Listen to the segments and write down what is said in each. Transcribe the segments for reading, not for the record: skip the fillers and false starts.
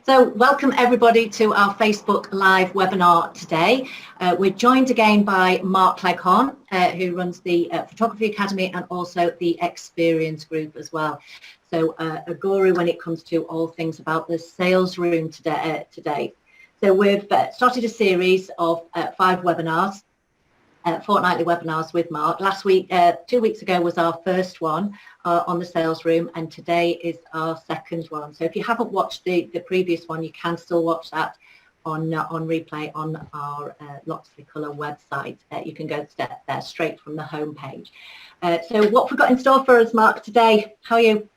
So welcome everybody to our Facebook Live webinar today. We're joined again by Mark Cleghorn, who runs the Photography Academy and also the Experience Group as well. So a guru when it comes to all things about the sales room today. So we've started a series of 5 webinars, fortnightly webinars with Mark. Last week, 2 weeks ago was our first one on the sales room, and today is our second one. So if you haven't watched the previous one, you can still watch that on replay on our Loxley Colour website. You can go there straight from the home page. So what have we got in store for us, Mark, today? How are you?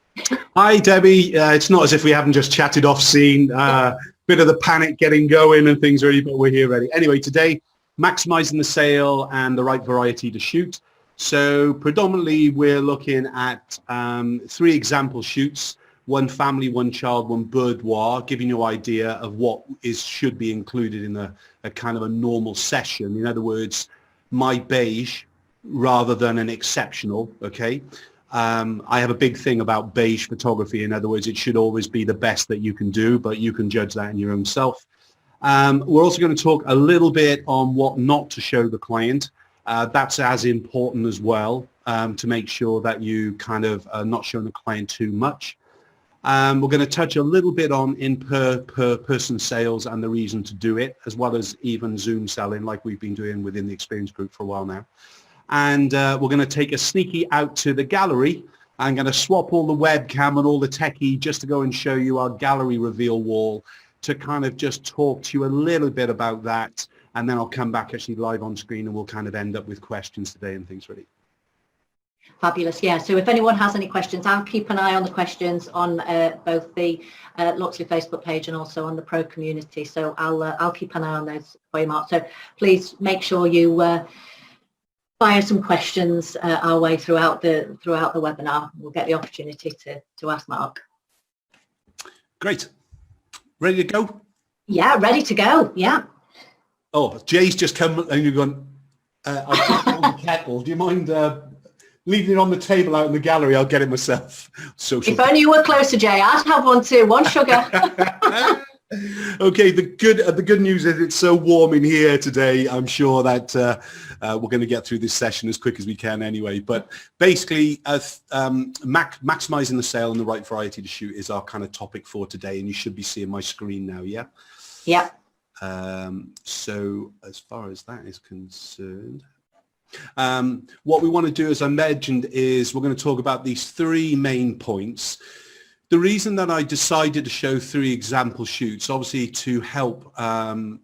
Hi, Debbie. It's not as if we haven't just chatted off scene. Bit of the panic getting going and things ready, but we're here ready. Anyway, today, maximising the sale and the right variety to shoot. So predominantly we're looking at 3 example shoots, 1 family, 1 child, 1 boudoir, giving you an idea of what should be included in a kind of a normal session. In other words, my beige rather than an exceptional, okay? I have a big thing about beige photography. In other words, it should always be the best that you can do, but you can judge that in your own self. We're also going to talk a little bit on what not to show the client. That's as important as well, to make sure that you kind of are not showing the client too much. We're going to touch a little bit on per-person sales and the reason to do it, as well as even Zoom selling like we've been doing within the Experience Group for a while now. And we're going to take a sneaky out to the gallery. I'm going to swap all the webcam and all the techie just to go and show you our gallery reveal wall, to kind of just talk to you a little bit about that, and then I'll come back actually live on screen and we'll kind of end up with questions today and things really. Fabulous, yeah. So if anyone has any questions, I'll keep an eye on the questions on both the Loxley Facebook page and also on the Pro community. So I'll keep an eye on those for you, Mark. So please make sure you fire some questions our way throughout the webinar. We'll get the opportunity to ask Mark. Great. Ready to go? Yeah, ready to go. Yeah. Oh, Jay's just come and you've gone, I've just on the kettle. Do you mind leaving it on the table out in the gallery? I'll get it myself. If only you were closer, Jay. I'd have one too. 1 sugar. Okay, the good news is it's so warm in here today. I'm sure that we're going to get through this session as quick as we can anyway. But basically, maximising the sale and the right variety to shoot is our kind of topic for today. And you should be seeing my screen now, yeah? Yeah. So as far as that is concerned, what we want to do, as I mentioned, is we're going to talk about these 3 main points. The reason that I decided to show 3 example shoots, obviously to help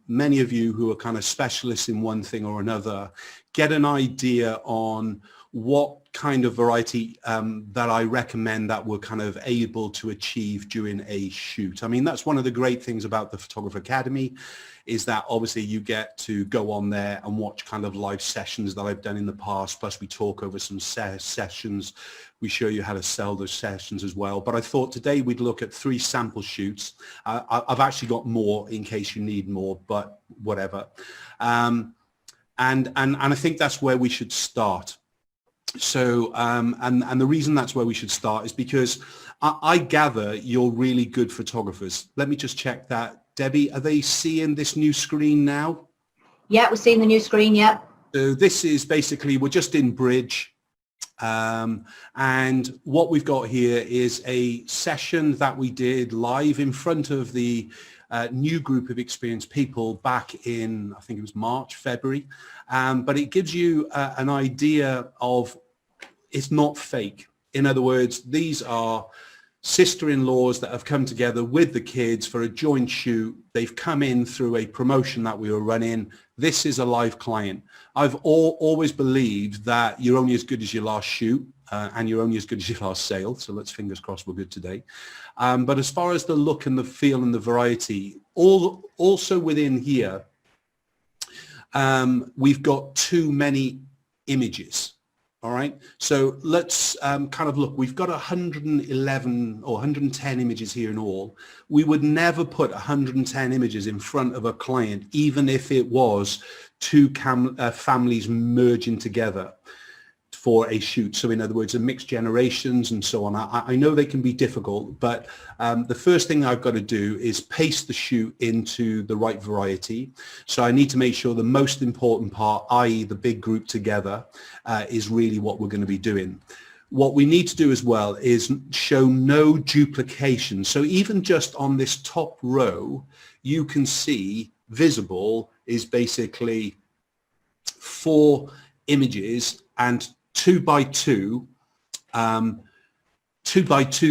many of you who are kind of specialists in one thing or another, get an idea on what kind of variety that I recommend that we're kind of able to achieve during a shoot. I mean, that's one of the great things about the Photographer Academy, is that obviously you get to go on there and watch kind of live sessions that I've done in the past, plus we talk over some sessions. We show you how to sell those sessions as well. But I thought today we'd look at 3 sample shoots. I've actually got more in case you need more, but whatever. And I think that's where we should start. So, and the reason that's where we should start is because I gather you're really good photographers. Let me just check that. Debbie, are they seeing this new screen now? Yeah, we're seeing the new screen, yeah. So this is basically, we're just in Bridge. And what we've got here is a session that we did live in front of the new group of experienced people back in, I think it was March, February. But it gives you an idea of, it's not fake. In other words, these are sister-in-laws that have come together with the kids for a joint shoot. They've come in through a promotion that we were running. This is a live client. I've always believed that you're only as good as your last shoot, and you're only as good as your last sale. So let's fingers crossed we're good today. But as far as the look and the feel and the variety, also within here, we've got too many images. All right, so let's kind of look. We've got 111 or 110 images here in all. We would never put 110 images in front of a client, even if it was 2 families merging together. for a shoot. So in other words, a mixed generations and so on. I know they can be difficult, but the first thing I've got to do is paste the shoot into the right variety. So I need to make sure the most important part, i.e. the big group together, is really what we're going to be doing. What we need to do as well is show no duplication. So even just on this top row, you can see visible is basically 4 images, and 2 by 2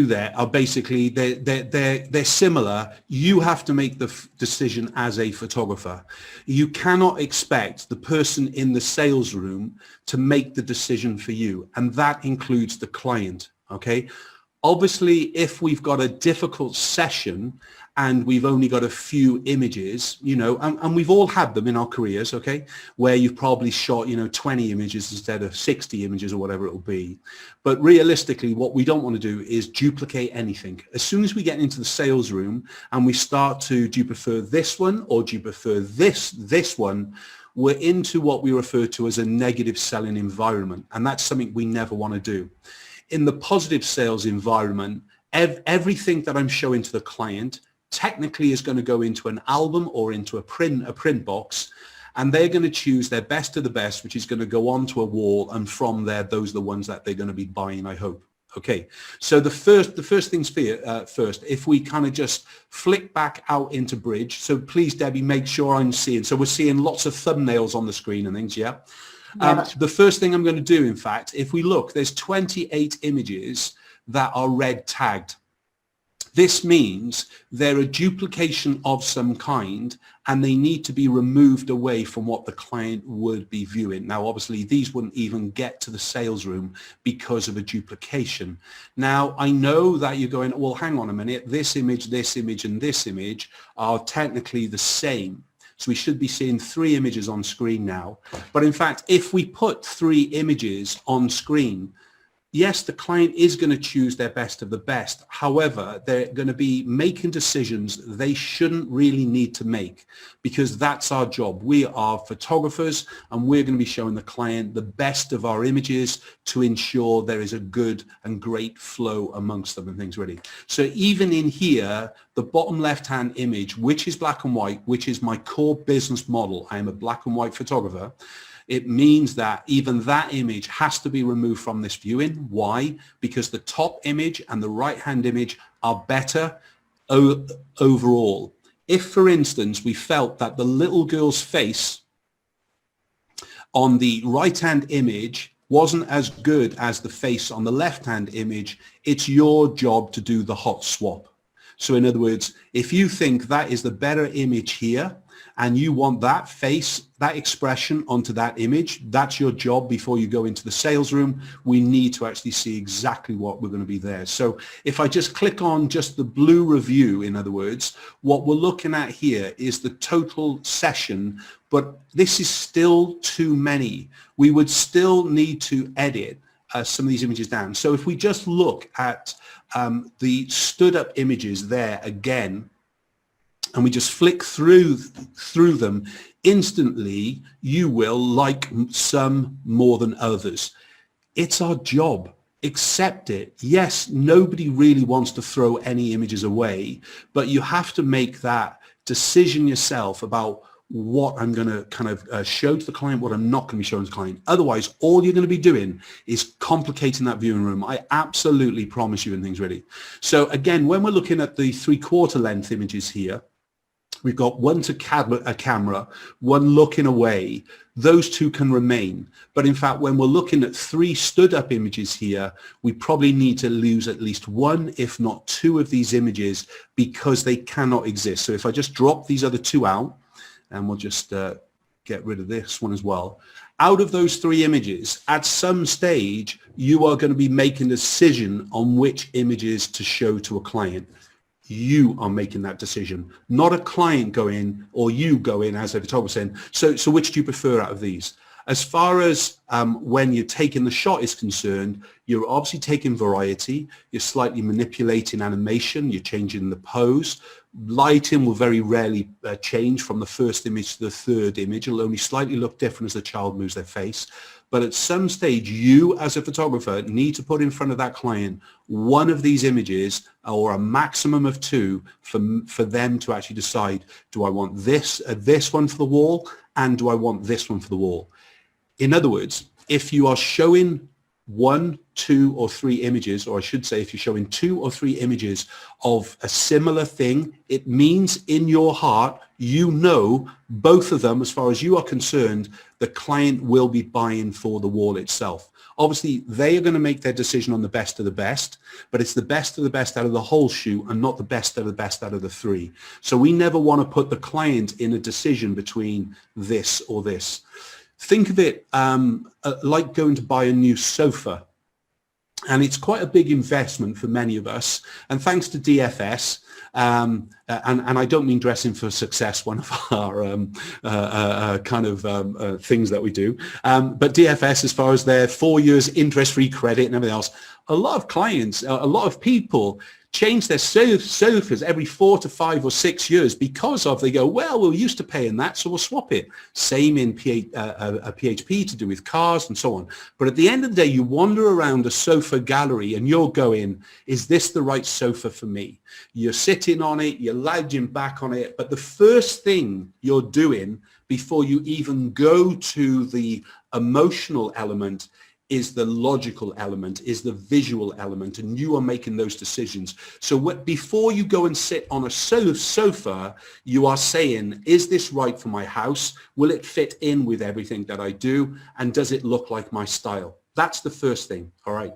there are basically they're similar. You have to make the decision as a photographer. You cannot expect the person in the sales room to make the decision for you, and that includes the client. Okay, obviously if we've got a difficult session and we've only got a few images, you know, and we've all had them in our careers, okay, where you've probably shot, you know, 20 images instead of 60 images or whatever it'll be. But realistically, what we don't want to do is duplicate anything. As soon as we get into the sales room and we start to, do you prefer this one or do you prefer this one, we're into what we refer to as a negative selling environment. And that's something we never want to do. In the positive sales environment, everything that I'm showing to the client technically is going to go into an album or into a print box, and they're going to choose their best of the best, which is going to go onto a wall, and from there those are the ones that they're going to be buying, I hope. Okay, so the first things first, if we kind of just flick back out into Bridge, so please Debbie, make sure I'm seeing, so we're seeing lots of thumbnails on the screen and things. Yeah, the first thing I'm going to do, in fact, if we look, there's 28 images that are red tagged. This means they're a duplication of some kind, and they need to be removed away from what the client would be viewing. Now, obviously, these wouldn't even get to the sales room because of a duplication. Now, I know that you're going, well, hang on a minute, this image, and this image are technically the same. So we should be seeing 3 images on screen now. But in fact, if we put 3 images on screen, yes, the client is going to choose their best of the best. However, they're going to be making decisions they shouldn't really need to make, because that's our job. We are photographers, and we're going to be showing the client the best of our images to ensure there is a good and great flow amongst them and things really. So even in here, the bottom left-hand image, which is black and white, which is my core business model, I am a black and white photographer, it means that even that image has to be removed from this viewing. Why? Because the top image and the right-hand image are better overall. If, for instance, we felt that the little girl's face on the right-hand image wasn't as good as the face on the left-hand image, it's your job to do the hot swap. So in other words, if you think that is the better image here, and you want that face, that expression onto that image, that's your job before you go into the sales room. We need to actually see exactly what we're going to be there. So if I just click on just the blue review, in other words, what we're looking at here is the total session, but this is still too many. We would still need to edit some of these images down. So if we just look at the stood up images there again, and we just flick through them, instantly you will like some more than others. It's our job. Accept it. Yes, nobody really wants to throw any images away, but you have to make that decision yourself about what I'm going to kind of show to the client, what I'm not going to be showing to the client. Otherwise, all you're going to be doing is complicating that viewing room. I absolutely promise you, and things really. So again, when we're looking at the 3/4 length images here, we've got one to a camera, one looking away. Those 2 can remain. But in fact, when we're looking at 3 stood up images here, we probably need to lose at least 1, if not 2 of these images, because they cannot exist. So if I just drop these other 2 out, and we'll just get rid of this one as well. Out of those 3 images, at some stage, you are going to be making a decision on which images to show to a client. You are making that decision, not a client going or you going as a photographer saying, so which do you prefer out of these? As far as when you're taking the shot is concerned, you're obviously taking variety, you're slightly manipulating animation, you're changing the pose. Lighting will very rarely change from the first image to the third image. It'll only slightly look different as the child moves their face. But at some stage, you as a photographer need to put in front of that client one of these images or a maximum of two for them to actually decide, do I want this one for the wall, and do I want this one for the wall? In other words, if you are showing 1, 2, or 3 images, or I should say if you're showing 2 or 3 images of a similar thing, it means in your heart, you know both of them, as far as you are concerned, the client will be buying for the wall itself. Obviously, they are going to make their decision on the best of the best, but it's the best of the best out of the whole shoot and not the best of the best out of the 3. So we never want to put the client in a decision between this or this. Think of it like going to buy a new sofa. And it's quite a big investment for many of us. And thanks to DFS, and I don't mean Dressing for Success, one of our things that we do, but DFS, as far as their 4 years interest-free credit and everything else, a lot of clients, a lot of people change their sofas every 4 to 5 or 6 years because of, they go, well, we're used to paying that, so we'll swap it. Same in PHP to do with cars and so on. But at the end of the day, you wander around a sofa gallery and you're going, is this the right sofa for me? You're sitting on it, you're lounging back on it, but the first thing you're doing before you even go to the emotional element is the logical element, is the visual element, and you are making those decisions. So before you go and sit on a sofa, you are saying, is this right for my house? Will it fit in with everything that I do? And does it look like my style? That's the first thing, all right?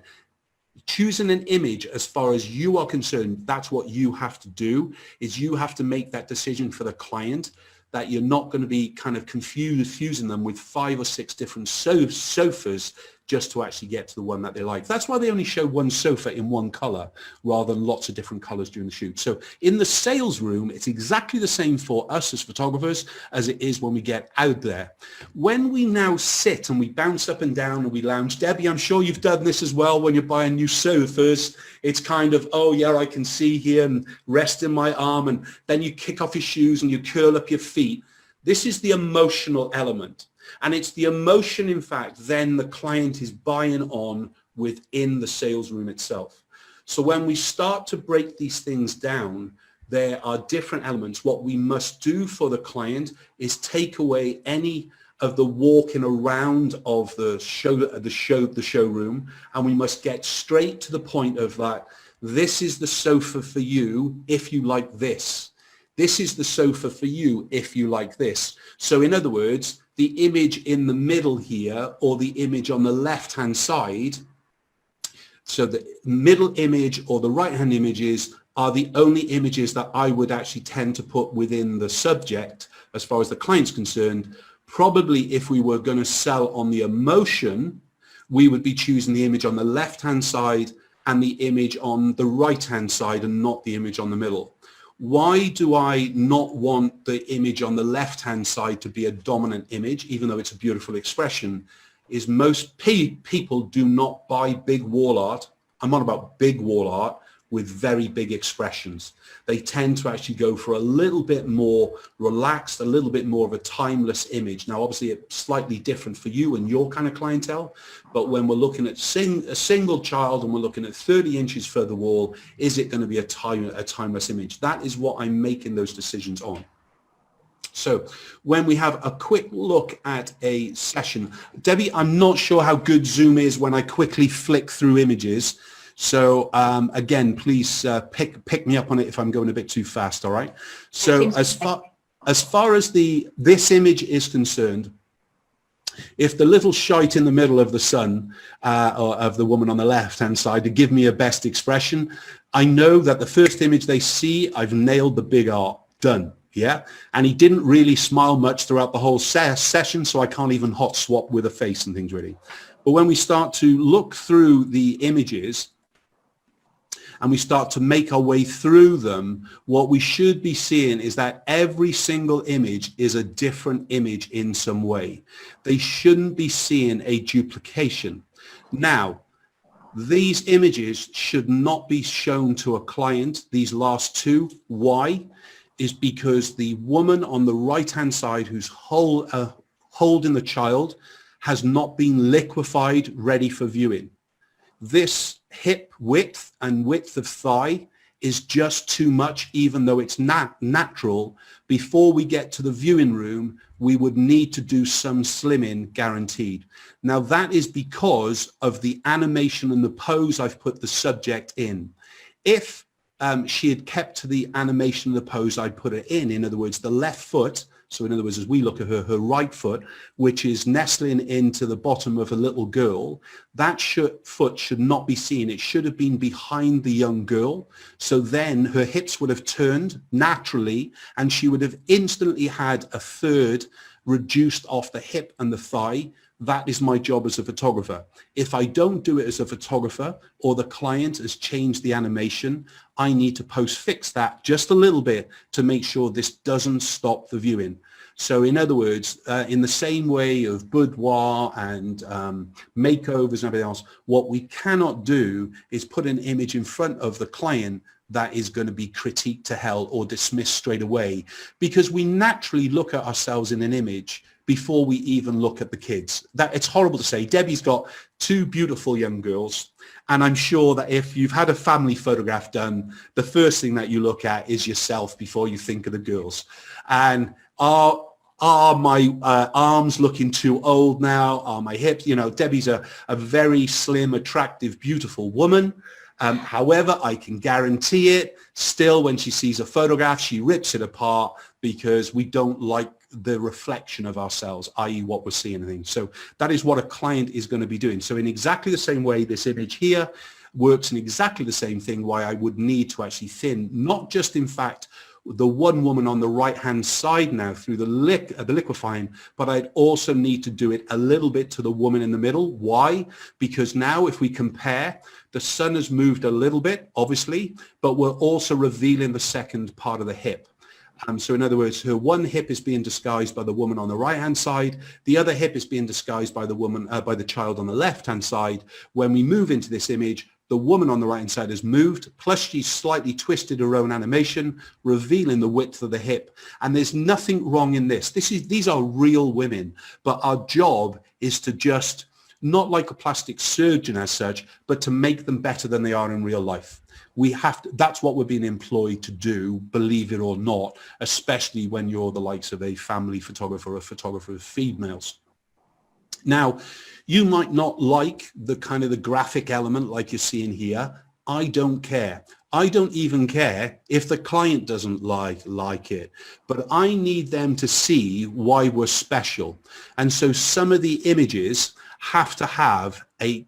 Choosing an image, as far as you are concerned, that's what you have to do, is you have to make that decision for the client, that you're not going to be kind of confusing them with 5 or 6 different sofas just to actually get to the one that they like. That's why they only show one sofa in one color rather than lots of different colors during the shoot. So in the sales room, it's exactly the same for us as photographers as it is when we get out there. When we now sit and we bounce up and down and we lounge, Debbie, I'm sure you've done this as well when you're buying new sofas. It's kind of, oh yeah, I can see here, and rest in my arm, and then you kick off your shoes and you curl up your feet. This is the emotional element. And it's the emotion, in fact, then the client is buying on within the sales room itself. So when we start to break these things down, there are different elements. What we must do for the client is take away any of the walking around of the showroom, and we must get straight to the point of that. This is the sofa for you if you like this. This is the sofa for you if you like this. So in other words, the image in the middle here, or the image on the left-hand side, so the middle image or the right-hand images are the only images that I would actually tend to put within the subject as far as the client's concerned. Probably if we were going to sell on the emotion, we would be choosing the image on the left-hand side and the image on the right-hand side and not the image on the middle. Why do I not want the image on the left-hand side to be a dominant image, even though it's a beautiful expression? Is most people do not buy big wall art. I'm on about big wall art with very big expressions. They tend to actually go for a little bit more relaxed, a little bit more of a timeless image. Now, obviously, it's slightly different for you and your kind of clientele, but when we're looking at a single child and we're looking at 30 inches for the wall, is it going to be a timeless image? That is what I'm making those decisions on. So when we have a quick look at a session, Debbie, I'm not sure how good Zoom is when I quickly flick through images. So again, please pick me up on it if I'm going a bit too fast. All right. So as far as this image is concerned, if the little shite in the middle of the sun or of the woman on the left-hand side to give me a best expression, I know that the first image they see, I've nailed the big art. Done. Yeah. And he didn't really smile much throughout the whole session, so I can't even hot swap with a face and things really. But when we start to look through the images, and we start to make our way through them, what we should be seeing is that every single image is a different image in some way. They shouldn't be seeing a duplication. Now, these images should not be shown to a client, these last two. Why? Is because the woman on the right-hand side who's holding the child has not been liquefied, ready for viewing. This hip width and width of thigh is just too much, even though it's natural. Before we get to the viewing room, we would need to do some slimming, guaranteed. Now that is because of the animation and the pose I've put the subject in. If she had kept to the animation and the pose I put her in other words, the left foot, so in other words, as we look at her, her right foot, which is nestling into the bottom of a little girl, that foot should not be seen. It should have been behind the young girl. So then her hips would have turned naturally, and she would have instantly had a third reduced off the hip and the thigh. That is my job as a photographer. If I don't do it as a photographer, or the client has changed the animation, I need to post-fix that just a little bit to make sure this doesn't stop the viewing. So in other words, in the same way of boudoir and makeovers and everything else, what we cannot do is put an image in front of the client that is going to be critiqued to hell or dismissed straight away, because we naturally look at ourselves in an image before we even look at the kids. That it's horrible to say. Debbie's got two beautiful young girls, and I'm sure that if you've had a family photograph done, the first thing that you look at is yourself before you think of the girls. And are my arms looking too old now? Are my hips? You know, Debbie's a very slim, attractive, beautiful woman. However, I can guarantee it, still when she sees a photograph, she rips it apart because we don't like the reflection of ourselves, i.e. what we're seeing and things. So that is what a client is going to be doing. So in exactly the same way, this image here works in exactly the same thing, why I would need to actually thin, not just in fact the one woman on the right hand side now through the liquefying, but I'd also need to do it a little bit to the woman in the middle. Why? Because now if we compare, the sun has moved a little bit, obviously, but we're also revealing the second part of the hip. So in other words, her one hip is being disguised by the woman on the right hand side. The other hip is being disguised by the woman, by the child on the left hand side. When we move into this image, the woman on the right hand side has moved, plus she's slightly twisted her own animation, revealing the width of the hip. And there's nothing wrong in this. These are real women, but our job is to just, not like a plastic surgeon as such, but to make them better than they are in real life. We have to, that's what we're being employed to do, believe it or not, especially when you're the likes of a family photographer or a photographer of females. Now, you might not like the kind of the graphic element like you're seeing here. I don't care. I don't even care if the client doesn't like it, but I need them to see why we're special. And so some of the images have to have a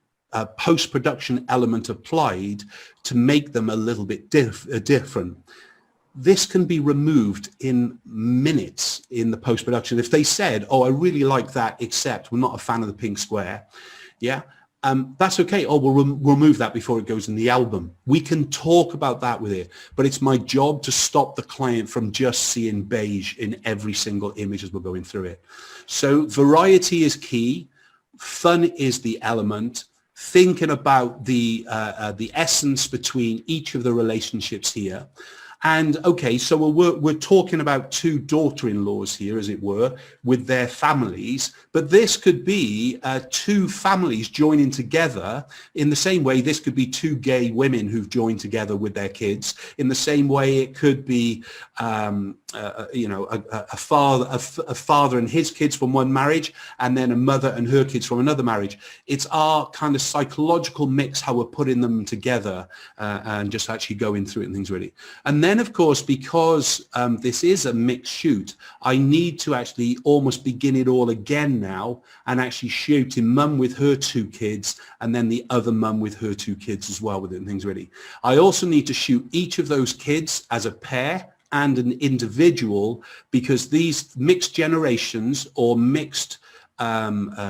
post-production element applied to make them a little bit different. This can be removed in minutes in the post-production. If they said, oh, I really like that, except we're not a fan of the pink square, yeah, that's okay. Oh, we'll remove that before it goes in the album. We can talk about that with it, but it's my job to stop the client from just seeing beige in every single image as we're going through it. So variety is key. Fun is the element. Thinking about the essence between each of the relationships here. And okay, so we're talking about two daughter-in-laws here, as it were, with their families, but this could be two families joining together. In the same way, this could be two gay women who've joined together with their kids. In the same way, it could be you know, a father and his kids from one marriage, and then a mother and her kids from another marriage. It's our kind of psychological mix, how we're putting them together and just actually going through it and things really. And then, of course, because this is a mixed shoot, I need to actually almost begin it all again now and actually shooting mum with her two kids and then the other mum with her two kids as well with it and things really. I also need to shoot each of those kids as a pair and an individual, because these mixed generations or mixed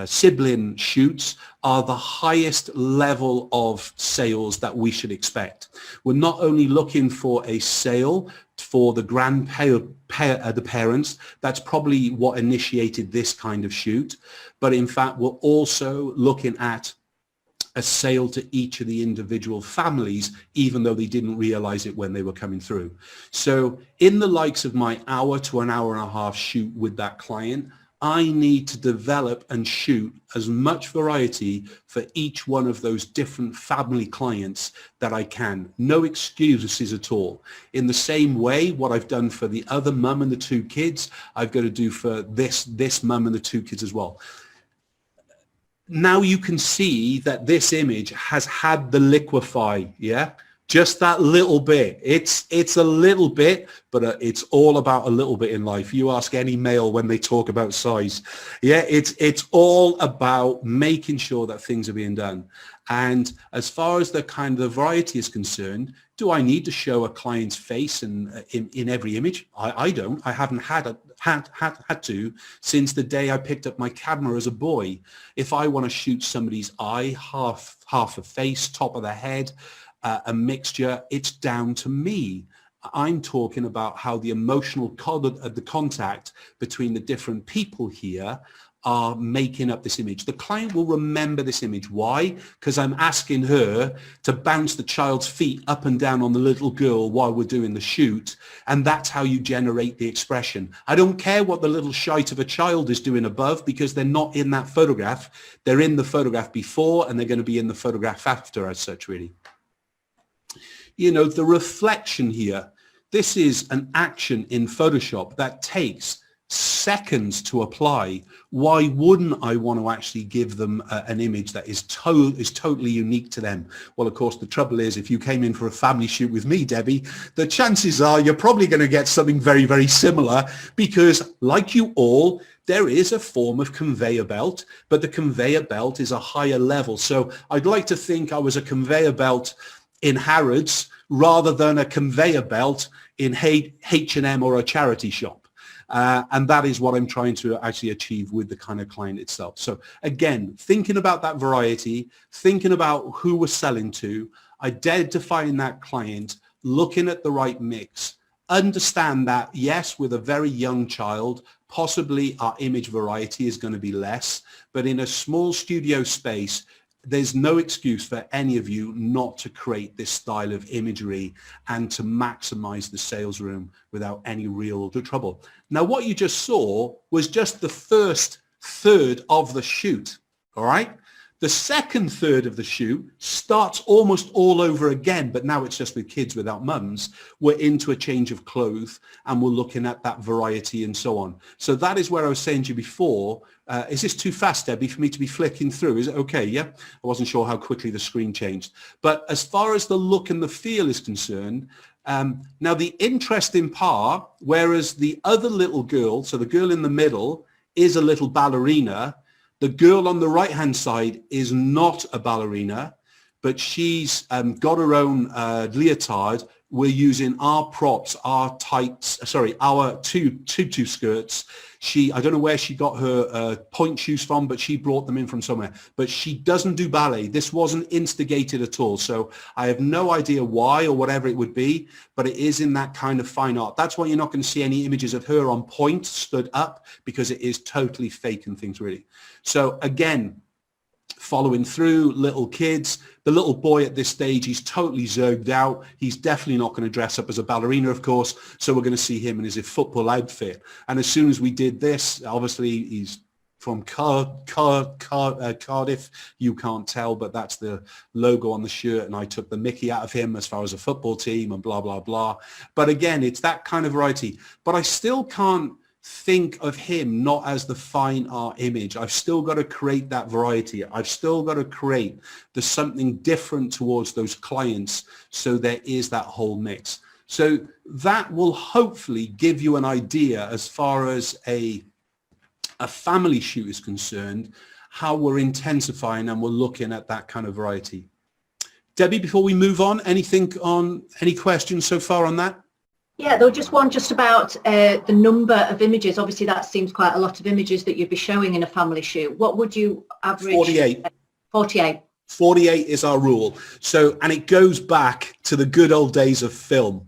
sibling shoots are the highest level of sales that we should expect. We're not only looking for a sale for the the parents, that's probably what initiated this kind of shoot, but in fact we're also looking at a sale to each of the individual families, even though they didn't realize it when they were coming through. So in the likes of my hour to an hour and a half shoot with that client, I need to develop and shoot as much variety for each one of those different family clients that I can. No excuses at all. In the same way, what I've done for the other mum and the 2 kids, I've got to do for this mum and the 2 kids as well. Now you can see that this image has had the liquefy, yeah? Just that little bit. It's a little bit, but it's all about a little bit in life. You ask any male when they talk about size. Yeah, it's all about making sure that things are being done. And as far as the kind of the variety is concerned, do I need to show a client's face in every image? I don't. I haven't had to since the day I picked up my camera as a boy. If I want to shoot somebody's eye, half a face, top of the head, a mixture, it's down to me. I'm talking about how the emotional the contact between the different people here are making up this image. The client will remember this image. Why? Because I'm asking her to bounce the child's feet up and down on the little girl while we're doing the shoot, and that's how you generate the expression. I don't care what the little shite of a child is doing above, because they're not in that photograph. They're in the photograph before, and they're going to be in the photograph after, as such, really. You know, the reflection here, this is an action in Photoshop that takes seconds to apply. Why wouldn't I want to actually give them an image that is totally unique to them? Well, of course, the trouble is, if you came in for a family shoot with me, Debbie, the chances are you're probably going to get something very, very similar, because like you all, there is a form of conveyor belt, but the conveyor belt is a higher level. So I'd like to think I was a conveyor belt in Harrods rather than a conveyor belt in H&M or a charity shop. And that is what I'm trying to actually achieve with the kind of client itself. So again, thinking about that variety, thinking about who we're selling to, identifying that client, looking at the right mix, understand that, yes, with a very young child, possibly our image variety is going to be less, but in a small studio space, there's no excuse for any of you not to create this style of imagery and to maximize the sales room without any real trouble. Now, what you just saw was just the first third of the shoot, all right? The second third of the shoot starts almost all over again, but now it's just with kids without mums. We're into a change of clothes and we're looking at that variety and so on. So that is where I was saying to you before, is this too fast, Debbie, for me to be flicking through? Is it okay? Yeah? I wasn't sure how quickly the screen changed. But as far as the look and the feel is concerned, now the interesting part, whereas the other little girl, so the girl in the middle is a little ballerina, the girl on the right-hand side is not a ballerina, but she's got her own leotard. We're using our props, our tutu skirts. I don't know where she got her point shoes from, but she brought them in from somewhere. But she doesn't do ballet. This wasn't instigated at all. So I have no idea why or whatever it would be, but it is in that kind of fine art. That's why you're not going to see any images of her on point, stood up, because it is totally fake and things really. So again, following through, little kids. The little boy at this stage, he's totally zogged out. He's definitely not going to dress up as a ballerina, of course. So we're going to see him in his football outfit. And as soon as we did this, obviously he's from Cardiff. You can't tell, but that's the logo on the shirt. And I took the Mickey out of him as far as a football team and blah, blah, blah. But again, it's that kind of variety. But I still can't think of him not as the fine art image. I've still got to create that variety. I've still got to create something different towards those clients, so there is that whole mix. So that will hopefully give you an idea as far as a family shoot is concerned, how we're intensifying and we're looking at that kind of variety. Debbie, before we move on, any questions so far on that? Yeah, there was just one just about the number of images. Obviously, that seems quite a lot of images that you'd be showing in a family shoot. What would you average? 48. 48. 48 is our rule. So, and it goes back to the good old days of film,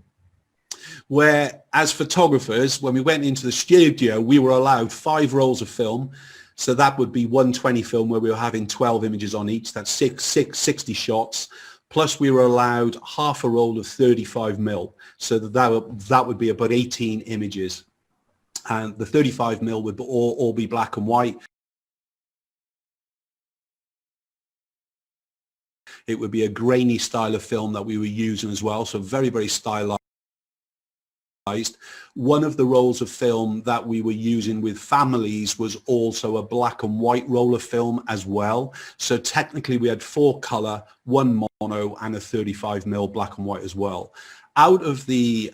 where as photographers, when we went into the studio, we were allowed 5 rolls of film. So that would be 120 film where we were having 12 images on each. That's 60 shots. Plus we were allowed half a roll of 35 mil. So that would be about 18 images. and the 35mm would all be black and white. It would be a grainy style of film that we were using as well, so very, very stylized. One of the rolls of film that we were using with families was also a black and white roll of film as well. So technically we had 4 color, 1 mono, and a 35mm black and white as well. Out of the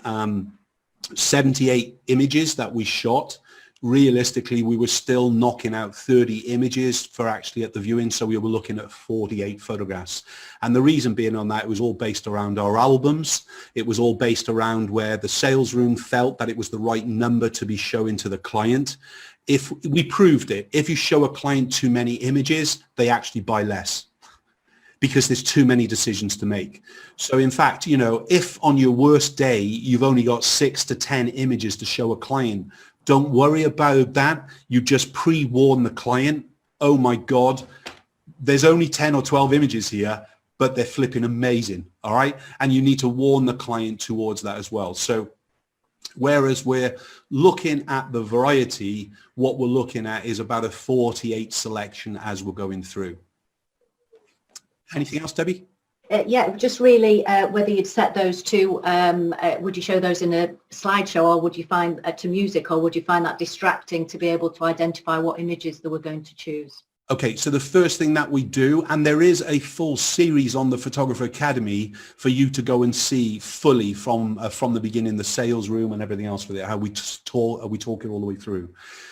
78 images that we shot, realistically we were still knocking out 30 images for actually at the viewing, so we were looking at 48 photographs. And the reason being on that, it was all based around our albums. It was all based around where the sales room felt that it was the right number to be showing to the client. If we proved it, if you show a client too many images, they actually buy less, because there's too many decisions to make. So in fact, you know, if on your worst day you've only got 6 to 10 images to show a client, don't worry about that. You just pre-warn the client, oh my God, there's only 10 or 12 images here, but they're flipping amazing, all right? And you need to warn the client towards that as well. So whereas we're looking at the variety, what we're looking at is about a 48 selection as we're going through. Anything else, Debbie? Yeah, just really whether you'd set those to, would you show those in a slideshow, or would you find to music, or would you find that distracting to be able to identify what images they were going to choose? Okay, so the first thing that we do, and there is a full series on the Photographer Academy for you to go and see fully from the beginning, the sales room and everything else with it, how we talk it all the way through.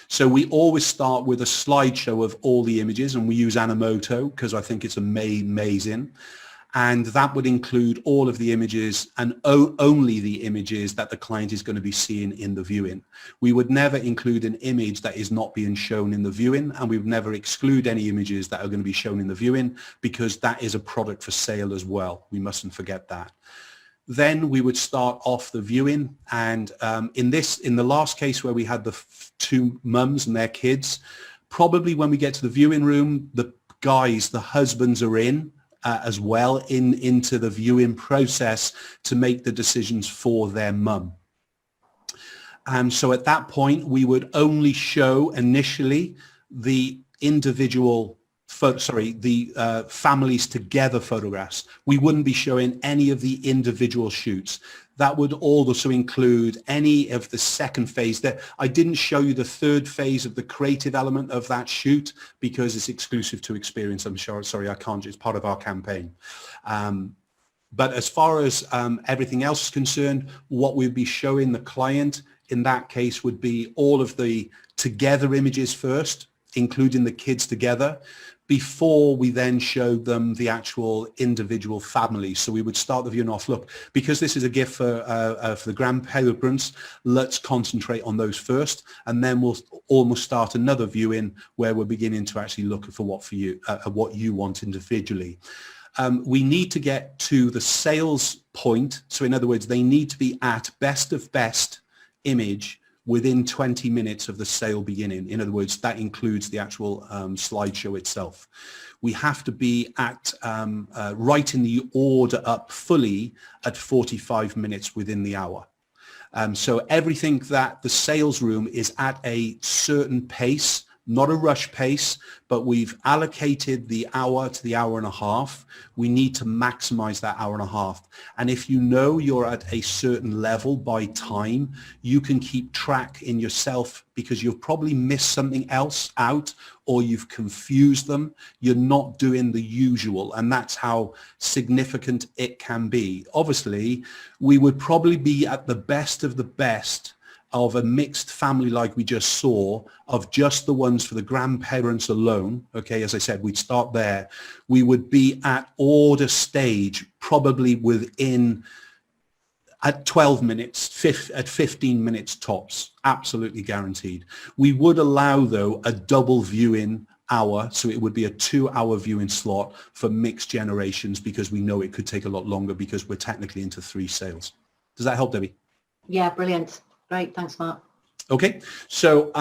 So we always start with a slideshow of all the images, and we use Animoto because I think it's amazing. And that would include all of the images and only the images that the client is going to be seeing in the viewing. We would never include an image that is not being shown in the viewing, and we would never exclude any images that are going to be shown in the viewing, because that is a product for sale as well. We mustn't forget that. Then we would start off the viewing, and in the last case where we had the 2 mums and their kids, probably when we get to the viewing room, the guys, the husbands are in as well into the viewing process to make the decisions for their mum. And so at that point, we would only show initially the individual families together photographs. We wouldn't be showing any of the individual shoots. That would also include any of the second phase. That I didn't show you the 3rd phase of the creative element of that shoot because it's exclusive to Experience. I'm sure, sorry, I can't, it's part of our campaign. But as far as everything else is concerned, what we'd be showing the client in that case would be all of the together images first, including the kids together, before we then showed them the actual individual families. So we would start the viewing off, look, because this is a gift for the grandparents, let's concentrate on those first, and then we'll almost start another viewing where we're beginning to actually look for what you want individually. We need to get to the sales point. So in other words, they need to be at best of best image within 20 minutes of the sale beginning. In other words, that includes the actual slideshow itself. We have to be at writing the order up fully at 45 minutes within the hour. So everything that the sales room is at a certain pace, not a rush pace, but we've allocated the hour to the hour and a half. We need to maximize that hour and a half. And if you know you're at a certain level by time, you can keep track in yourself, because you've probably missed something else out, or you've confused them. You're not doing the usual, and that's how significant it can be. Obviously, we would probably be at the best of the best of a mixed family like we just saw, of just the ones for the grandparents alone. Okay, as I said, we'd start there. We would be at order stage probably within at 12 minutes, at 15 minutes tops, absolutely guaranteed. We would allow, though, a double viewing hour, so it would be a 2-hour viewing slot for mixed generations, because we know it could take a lot longer because we're technically into 3 sales. Does that help, Debbie? Yeah, brilliant. Great, thanks, Mark. Okay, so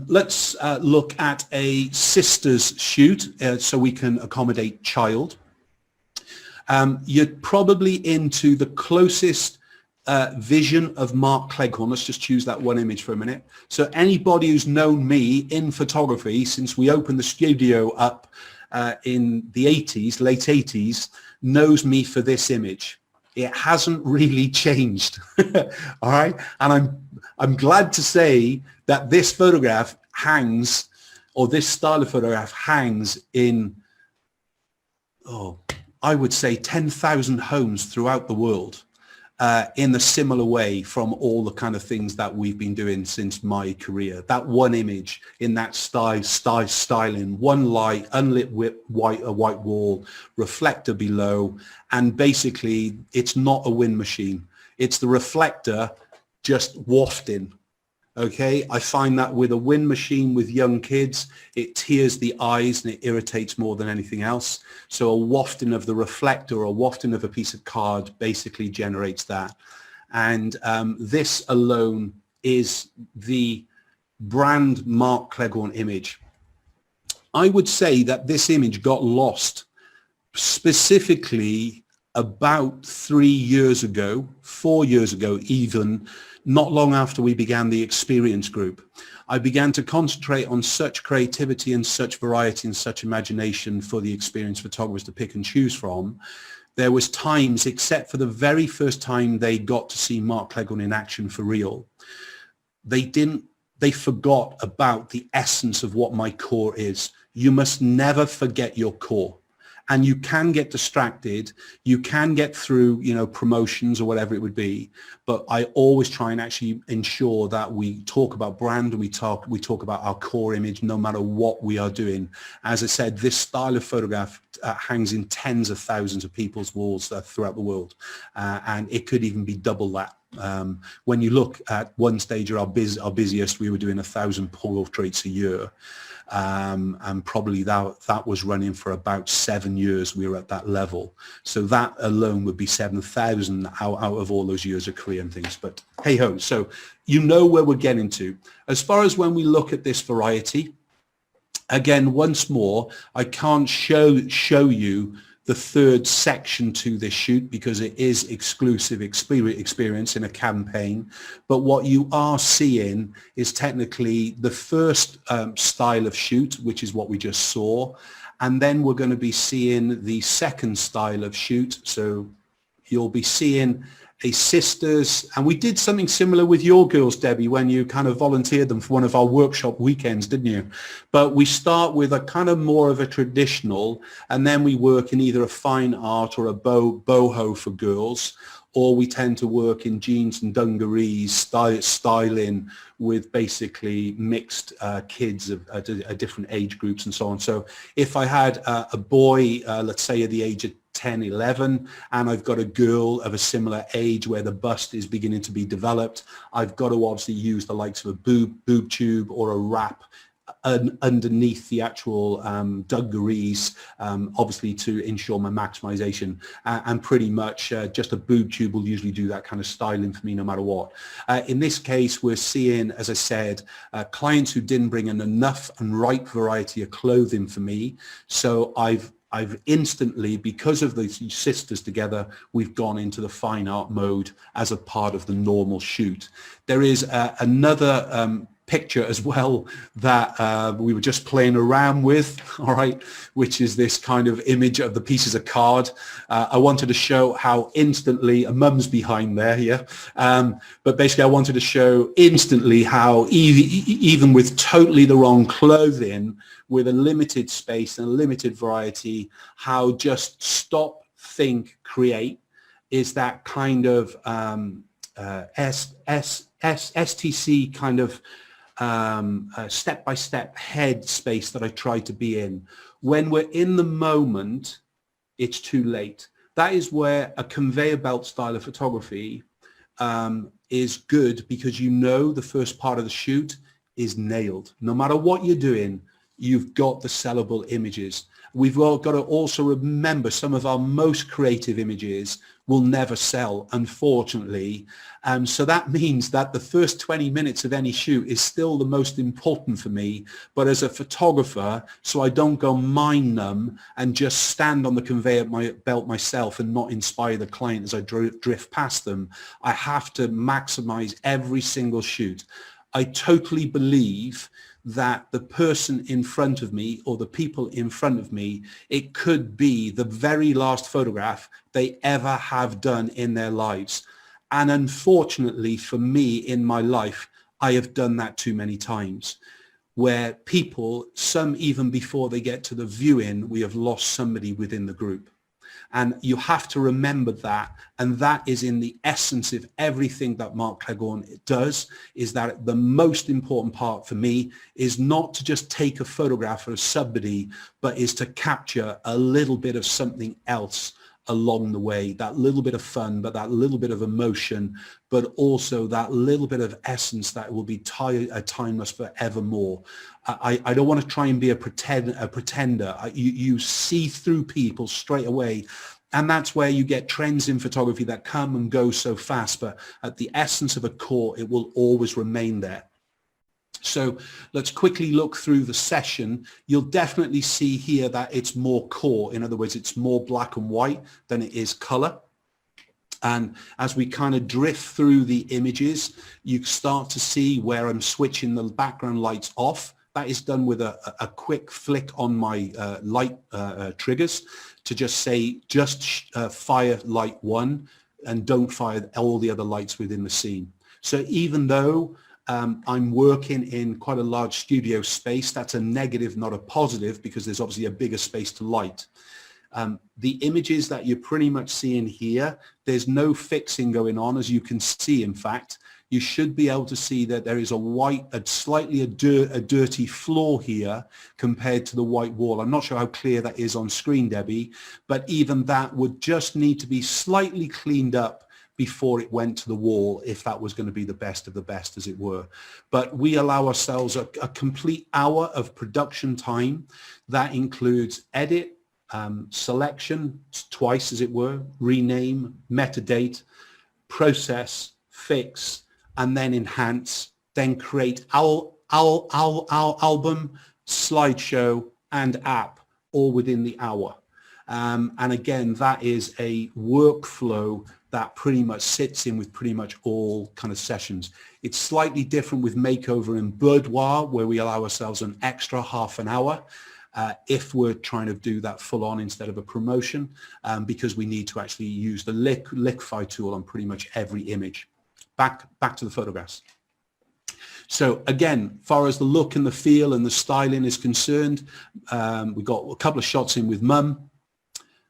let's look at a sisters shoot so we can accommodate child. You're probably into the closest vision of Mark Cleghorn. Let's just choose that one image for a minute. So anybody who's known me in photography since we opened the studio up in the 80s, late 80s, knows me for this image. It hasn't really changed. All right. And I'm glad to say that this photograph hangs, or this style of photograph hangs in, I would say 10,000 homes throughout the world. In a similar way from all the kind of things that we've been doing since my career. That one image in that styling, one light, unlit white wall, reflector below, and basically it's not a wind machine. It's the reflector just wafting. Okay, I find that with a wind machine with young kids, it tears the eyes and it irritates more than anything else. So a wafting of the reflector or a wafting of a piece of card basically generates that. And this alone is the brand Mark Cleghorn image. I would say that this image got lost specifically about 3 years ago, 4 years ago even, not long after we began the experience group. I began to concentrate on such creativity and such variety and such imagination for the experienced photographers to pick and choose from. There was times, except for the very first time they got to see Mark Cleghorn in action for real, they forgot about the essence of what my core is. You must never forget your core. And you can get distracted, you can get through, promotions or whatever it would be. But I always try and actually ensure that we talk about brand and we talk about our core image no matter what we are doing. As I said, this style of photograph hangs in tens of thousands of people's walls throughout the world. And it could even be double that. When you look at one stage or our busiest, we were doing 1,000 portraits a year. And probably that was running for about 7 years. We were at that level, so that alone would be 7,000 out of all those years of career and things. But hey ho, so you know where we're getting to. As far as when we look at this variety, again, once more, I can't show you the third section to this shoot because it is exclusive experience in a campaign. But what you are seeing is technically the first style of shoot, which is what we just saw. And then we're going to be seeing the second style of shoot. So you'll be seeing a sisters, and we did something similar with your girls, Debbie, when you kind of volunteered them for one of our workshop weekends, didn't you? But we start with a kind of more of a traditional, and then we work in either a fine art or a boho for girls, or we tend to work in jeans and dungarees styling with basically mixed kids of different age groups and so on. So if I had a boy, let's say at the age of 10, 11, and I've got a girl of a similar age where the bust is beginning to be developed, I've got to obviously use the likes of a boob tube or a wrap underneath the actual dungarees, obviously to ensure my maximization, and pretty much just a boob tube will usually do that kind of styling for me no matter what. In this case, we're seeing, as I said, clients who didn't bring in enough and right variety of clothing for me, so I've instantly, because of these sisters together, we've gone into the fine art mode as a part of the normal shoot. There is another picture as well that we were just playing around with, all right, which is this kind of image of the pieces of card. I wanted to show how instantly, a mum's behind there, yeah, but basically I wanted to show instantly how even with totally the wrong clothing, with a limited space and a limited variety, how just stop, think, create is that kind of STC kind of step-by-step head space that I try to be in. When we're in the moment, it's too late. That is where a conveyor belt style of photography is good, because you know the first part of the shoot is nailed. No matter what you're doing, you've got the sellable images. We've all got to also remember some of our most creative images will never sell, unfortunately. So that means that the first 20 minutes of any shoot is still the most important for me. But as a photographer, so I don't go mind numb and just stand on the conveyor belt myself and not inspire the client as I drift past them, I have to maximize every single shoot. I totally believe that the person in front of me or the people in front of me, it could be the very last photograph they ever have done in their lives. And unfortunately for me in my life, I have done that too many times, where people, some even before they get to the viewing, we have lost somebody within the group. And you have to remember that, and that is in the essence of everything that Mark Cleghorn does, is that the most important part for me is not to just take a photograph of somebody, but is to capture a little bit of something else along the way, that little bit of fun, but that little bit of emotion, but also that little bit of essence that will be timeless forevermore. I don't want to try and be a pretender. You see through people straight away. And that's where you get trends in photography that come and go so fast. But at the essence of a core, it will always remain there. So let's quickly look through the session. You'll definitely see here that it's more core. In other words, it's more black and white than it is color. And as we kind of drift through the images, you start to see where I'm switching the background lights off. That is done with a quick flick on my light triggers to just say, fire light 1 and don't fire all the other lights within the scene. So even though I'm working in quite a large studio space, that's a negative, not a positive, because there's obviously a bigger space to light. The images that you're pretty much seeing here, there's no fixing going on, as you can see. In fact, you should be able to see that there is slightly dirty floor here compared to the white wall. I'm not sure how clear that is on screen, Debbie, but even that would just need to be slightly cleaned up before it went to the wall, if that was going to be the best of the best, as it were. But we allow ourselves a complete hour of production time. That includes edit, selection, twice as it were, rename, metadate, process, fix, and then enhance, then create album, slideshow, and app, all within the hour. And again, that is a workflow that pretty much sits in with pretty much all kind of sessions. It's slightly different with makeover and boudoir, where we allow ourselves an extra half an hour if we're trying to do that full on instead of a promotion, because we need to actually use the liquify tool on pretty much every image. Back to the photographs. So again, far as the look and the feel and the styling is concerned, we got a couple of shots in with Mum.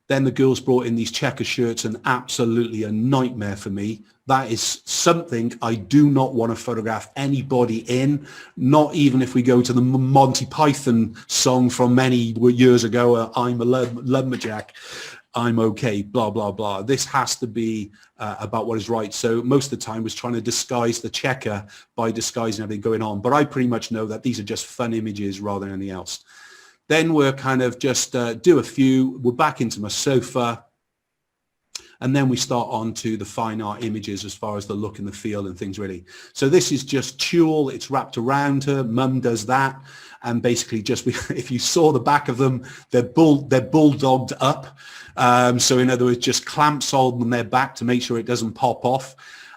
Then the girls brought in these checker shirts, and absolutely a nightmare for me. That is something I do not want to photograph anybody in, not even if we go to the Monty Python song from many years ago, I'm a lumberjack, I'm okay, blah, blah, blah. This has to be about what is right. So most of the time was trying to disguise the checker by disguising everything going on. But I pretty much know that these are just fun images rather than anything else. Then we're kind of just do a few, we're back into my sofa, and then we start on to the fine art images as far as the look and the feel and things really. So this is just tulle, it's wrapped around her, Mum does that, and basically just, if you saw the back of them, they're bulldogged up. So in other words, just clamps on their back to make sure it doesn't pop off.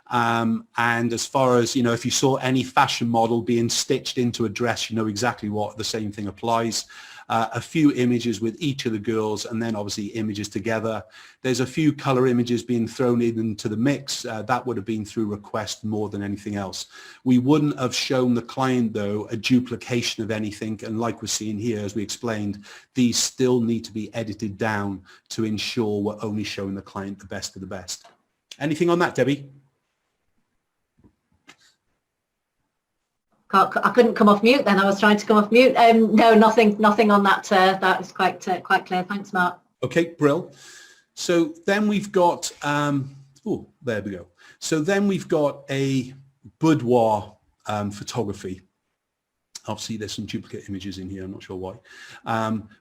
And as far as, you know, if you saw any fashion model being stitched into a dress, you know exactly what the same thing applies. A few images with each of the girls, and then obviously images together. There's a few color images being thrown into the mix. That would have been through request more than anything else. We wouldn't have shown the client, though, a duplication of anything. And like we're seeing here, as we explained, these still need to be edited down to ensure we're only showing the client the best of the best. Anything on that, Debbie? I couldn't come off mute then. I was trying to come off mute. No, nothing on that. That was quite clear. Thanks, Mark. Okay, brill. So then we've got, oh, there we go. So then we've got a boudoir photography. Obviously, there's some duplicate images in here. I'm not sure why.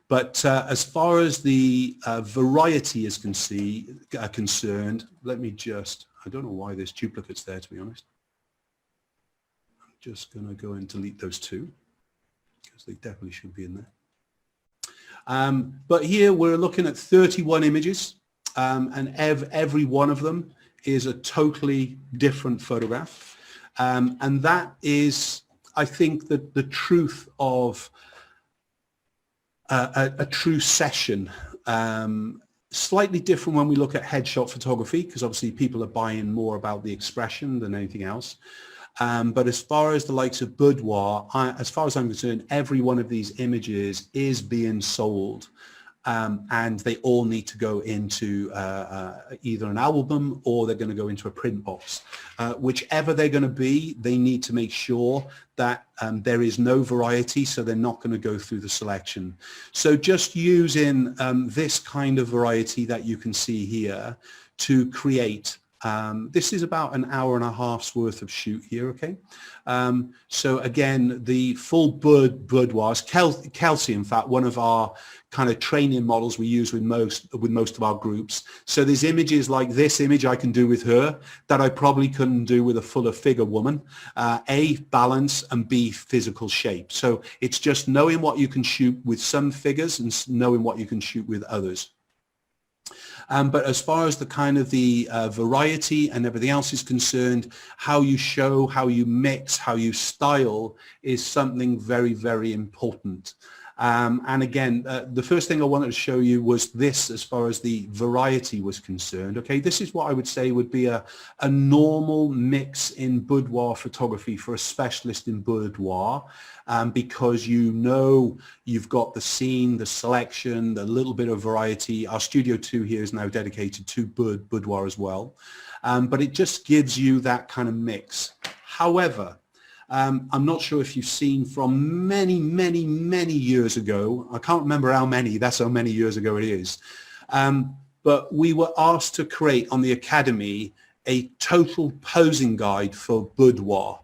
But as far as the variety is concerned, let me just, I don't know why there's duplicates there, to be honest. I'm just going to go and delete those two, because they definitely should be in there. But here we're looking at 31 images, and every one of them is a totally different photograph. And that is, I think, that the truth of a true session. Slightly different when we look at headshot photography, because obviously people are buying more about the expression than anything else. But as far as the likes of boudoir, as far as I'm concerned, every one of these images is being sold. And they all need to go into either an album or they're going to go into a print box. Whichever they're going to be, they need to make sure that there is no variety, so they're not going to go through the selection. So just using this kind of variety that you can see here to create. This is about an hour and a half's worth of shoot here, okay? So again, the full boudoirs, Kelsey, in fact, one of our kind of training models we use with most of our groups. So there's images like this image I can do with her that I probably couldn't do with a fuller figure woman. A, balance, and B, physical shape. So it's just knowing what you can shoot with some figures and knowing what you can shoot with others. But as far as the kind of the variety and everything else is concerned, how you show, how you mix, how you style is something very, very important. And again, the first thing I wanted to show you was this as far as the variety was concerned. Okay, this is what I would say would be a normal mix in boudoir photography for a specialist in boudoir, because you know you've got the scene, the selection, the little bit of variety. Our Studio 2 here is now dedicated to boudoir as well. But it just gives you that kind of mix. However, I'm not sure if you've seen from many, many, many years ago, I can't remember how many, that's how many years ago it is, but we were asked to create on the Academy a total posing guide for boudoir.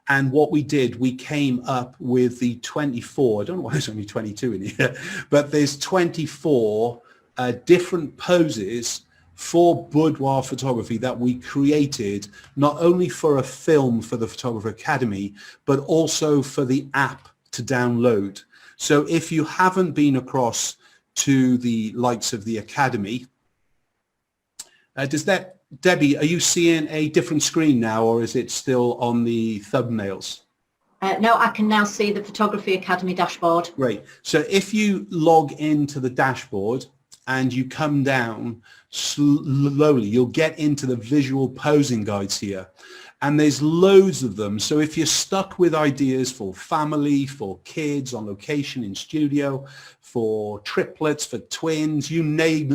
And what we did, we came up with the 24, I don't know why there's only 22 in here, but there's 24 different poses for boudoir photography that we created, not only for a film for the Photographer Academy, but also for the app to download. So if you haven't been across to the likes of the Academy, Debbie, are you seeing a different screen now, or is it still on the thumbnails? No, I can now see the Photography Academy dashboard. Great. So if you log into the dashboard and you come down slowly, you'll get into the visual posing guides here. And there's loads of them. So if you're stuck with ideas for family, for kids on location in studio, for triplets, for twins, you name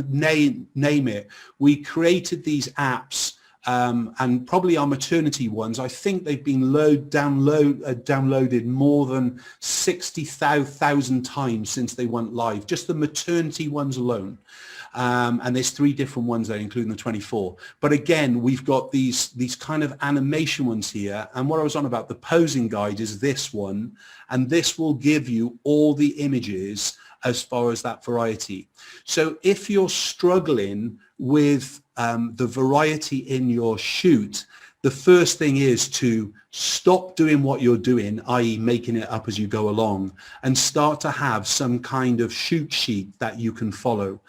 it. We created these apps, and probably our maternity ones, I think they've been downloaded more than 60,000 times since they went live, just the maternity ones alone. And there's 3 different ones there, including the 24. But again, we've got these kind of animation ones here. And what I was on about, the posing guide, is this one. And this will give you all the images as far as that variety. So if you're struggling with the variety in your shoot, the first thing is to stop doing what you're doing, i.e. making it up as you go along, and start to have some kind of shoot sheet that you can follow.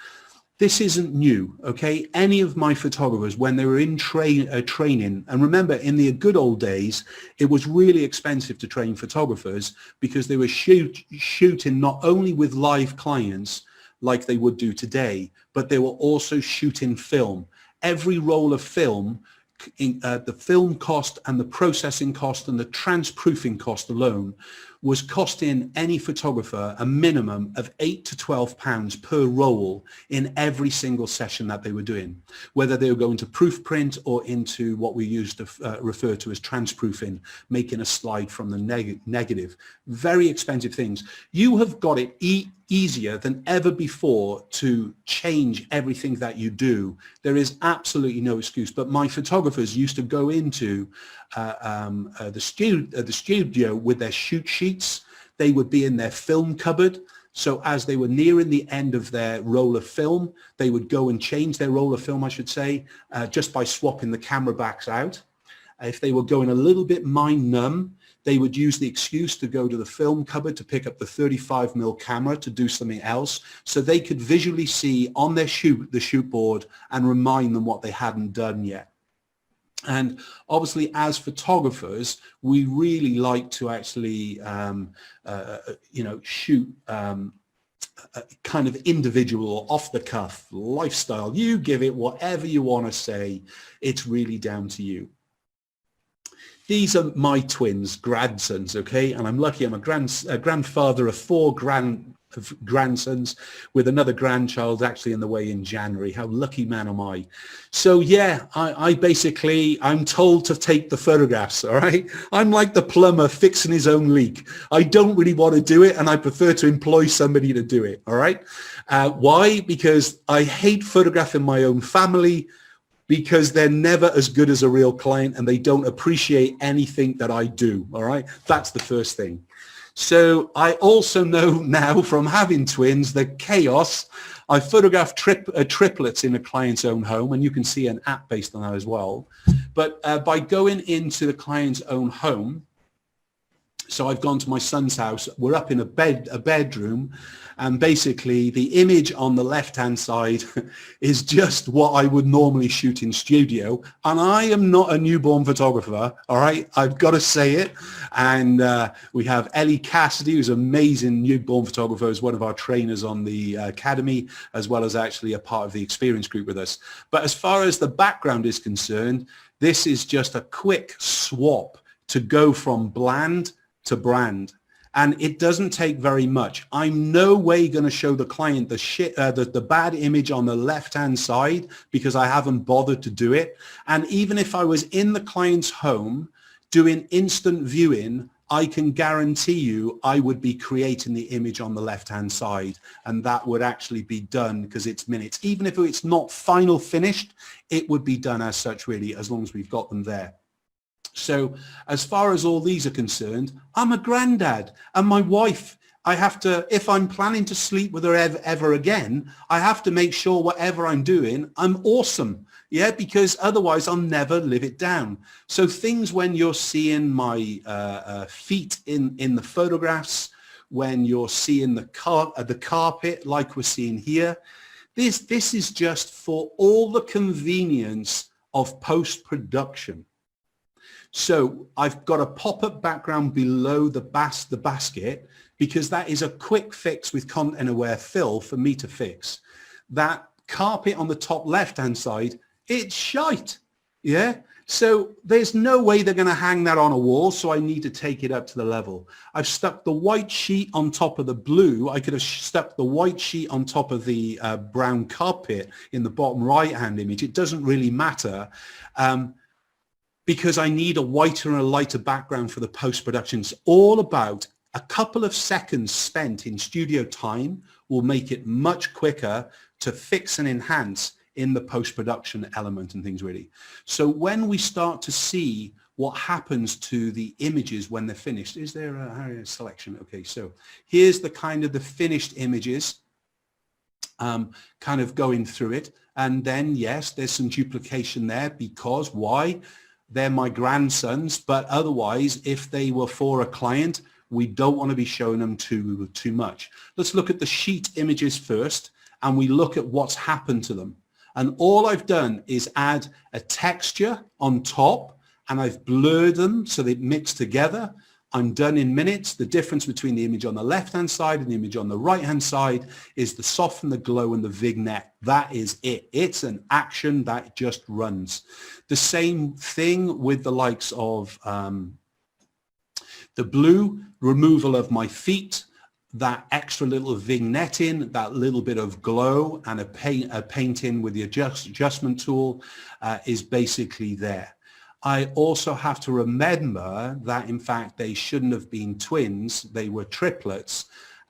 This isn't new, okay? Any of my photographers, when they were in training, and remember, in the good old days, it was really expensive to train photographers because they were shooting not only with live clients like they would do today, but they were also shooting film. Every roll of film, the film cost and the processing cost and the transproofing cost alone was costing any photographer a minimum of £8 to £12 per roll in every single session that they were doing, whether they were going to proof print or into what we used to refer to as transproofing, making a slide from the negative. Very expensive things. You have got it easier than ever before to change everything that you do. There is absolutely no excuse. But my photographers used to go into the studio with their shoot sheets. They would be in their film cupboard. So as they were nearing the end of their roll of film, they would go and change their roll of film, I should say, just by swapping the camera backs out. If they were going a little bit mind numb, they would use the excuse to go to the film cupboard to pick up the 35mm camera to do something else, so they could visually see on their the shoot board and remind them what they hadn't done yet. And obviously, as photographers, we really like to actually, shoot kind of individual, off-the-cuff lifestyle. You give it whatever you want to say. It's really down to you. These are my twins, grandsons, okay? And I'm lucky I'm a grandfather of 4 grandsons with another grandchild actually in the way in January. How lucky man am I? So yeah, I'm told to take the photographs, all right? I'm like the plumber fixing his own leak. I don't really want to do it, and I prefer to employ somebody to do it, all right? Why? Because I hate photographing my own family, because they're never as good as a real client and they don't appreciate anything that I do, all right? That's the first thing. So I also know now from having twins, the chaos. I photographed triplets in a client's own home, and you can see an app based on that as well. But by going into the client's own home, so I've gone to my son's house, we're up in a bedroom, and basically the image on the left-hand side is just what I would normally shoot in studio. And I am not a newborn photographer, all right? I've got to say it. And we have Ellie Cassidy, who's an amazing newborn photographer, who's one of our trainers on the academy, as well as actually a part of the experience group with us. But as far as the background is concerned, this is just a quick swap to go from bland to brand. And it doesn't take very much. I'm no way going to show the client the bad image on the left-hand side, because I haven't bothered to do it. And even if I was in the client's home doing instant viewing, I can guarantee you I would be creating the image on the left-hand side, and that would actually be done because it's minutes. Even if it's not final finished, it would be done as such, really, as long as we've got them there. So as far as all these are concerned, I'm a granddad, and my wife, I have to, if I'm planning to sleep with her ever again, I have to make sure whatever I'm doing, I'm awesome. Yeah, because otherwise I'll never live it down. So things when you're seeing my feet in the photographs, when you're seeing the carpet like we're seeing here, this is just for all the convenience of post-production. So I've got a pop-up background below the basket, because that is a quick fix with content-aware fill for me to fix. That carpet on the top left-hand side, it's shite, yeah? So there's no way they're going to hang that on a wall, so I need to take it up to the level. I've stuck the white sheet on top of the blue. I could have stuck the white sheet on top of the brown carpet in the bottom right-hand image. It doesn't really matter. Because I need a whiter and a lighter background for the post-production. It's all about a couple of seconds spent in studio time will make it much quicker to fix and enhance in the post-production element and things, really. So when we start to see what happens to the images when they're finished, is there a selection? Okay, so here's the kind of the finished images, kind of going through it. And then, yes, there's some duplication there, because why? They're my grandsons, but otherwise, if they were for a client, we don't want to be showing them too much. Let's look at the sheet images first, and we look at what's happened to them. And all I've done is add a texture on top, and I've blurred them so they mix together. I'm done in minutes. The difference between the image on the left-hand side and the image on the right-hand side is the soften, the glow, and the vignette. That is it. It's an action that just runs. The same thing with the likes of The blue, removal of my feet, that extra little vignetting, that little bit of glow, and a painting with the adjustment tool is basically there. I also have to remember that in fact they shouldn't have been twins, they were triplets,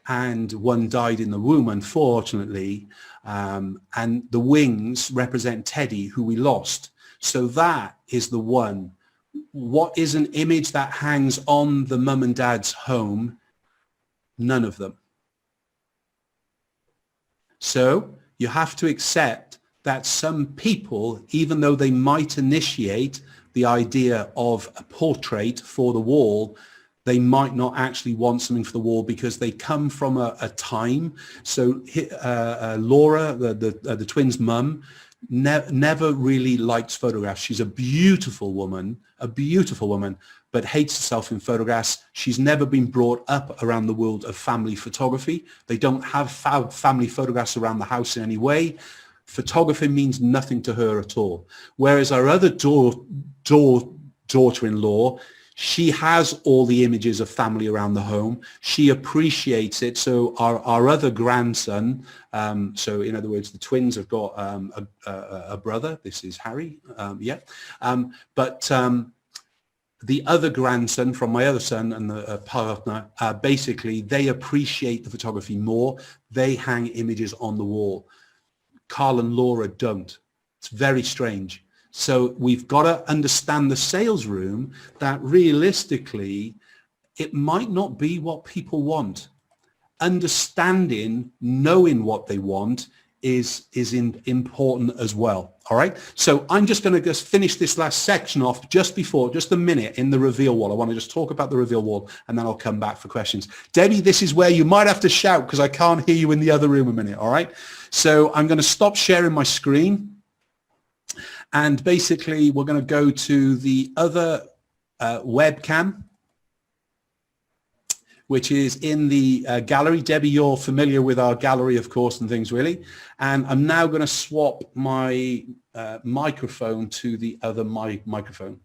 and one died in the womb, unfortunately, and the wings represent Teddy, who we lost. So that is the one. What is an image that hangs on the mum and dad's home? None of them. So you have to accept that some people, even though they might initiate the idea of a portrait for the wall, they might not actually want something for the wall because they come from a time. So Laura, the twins' mum, never really liked photographs. She's a beautiful woman, but hates herself in photographs. She's never been brought up around the world of family photography. They don't have family photographs around the house in any way. Photography means nothing to her at all. Whereas our other daughter-in-law, she has all the images of family around the home. She appreciates it. So our other grandson, so in other words, the twins have got a brother. This is Harry, the other grandson from my other son and the partner, basically, they appreciate the photography more. They hang images on the wall. Carl and Laura don't. It's very strange. So we've got to understand the sales room that realistically, it might not be what people want. Understanding, knowing what they want is important as well. All right. So I'm just going to just finish this last section off just a minute in the reveal wall. I want to just talk about the reveal wall and then I'll come back for questions. Debbie, this is where you might have to shout because I can't hear you in the other room a minute. All right. So I'm going to stop sharing my screen. And basically, we're going to go to the other webcam, which is in the gallery. Debbie, you're familiar with our gallery, of course, and things really. And I'm now going to swap my microphone to the other microphone.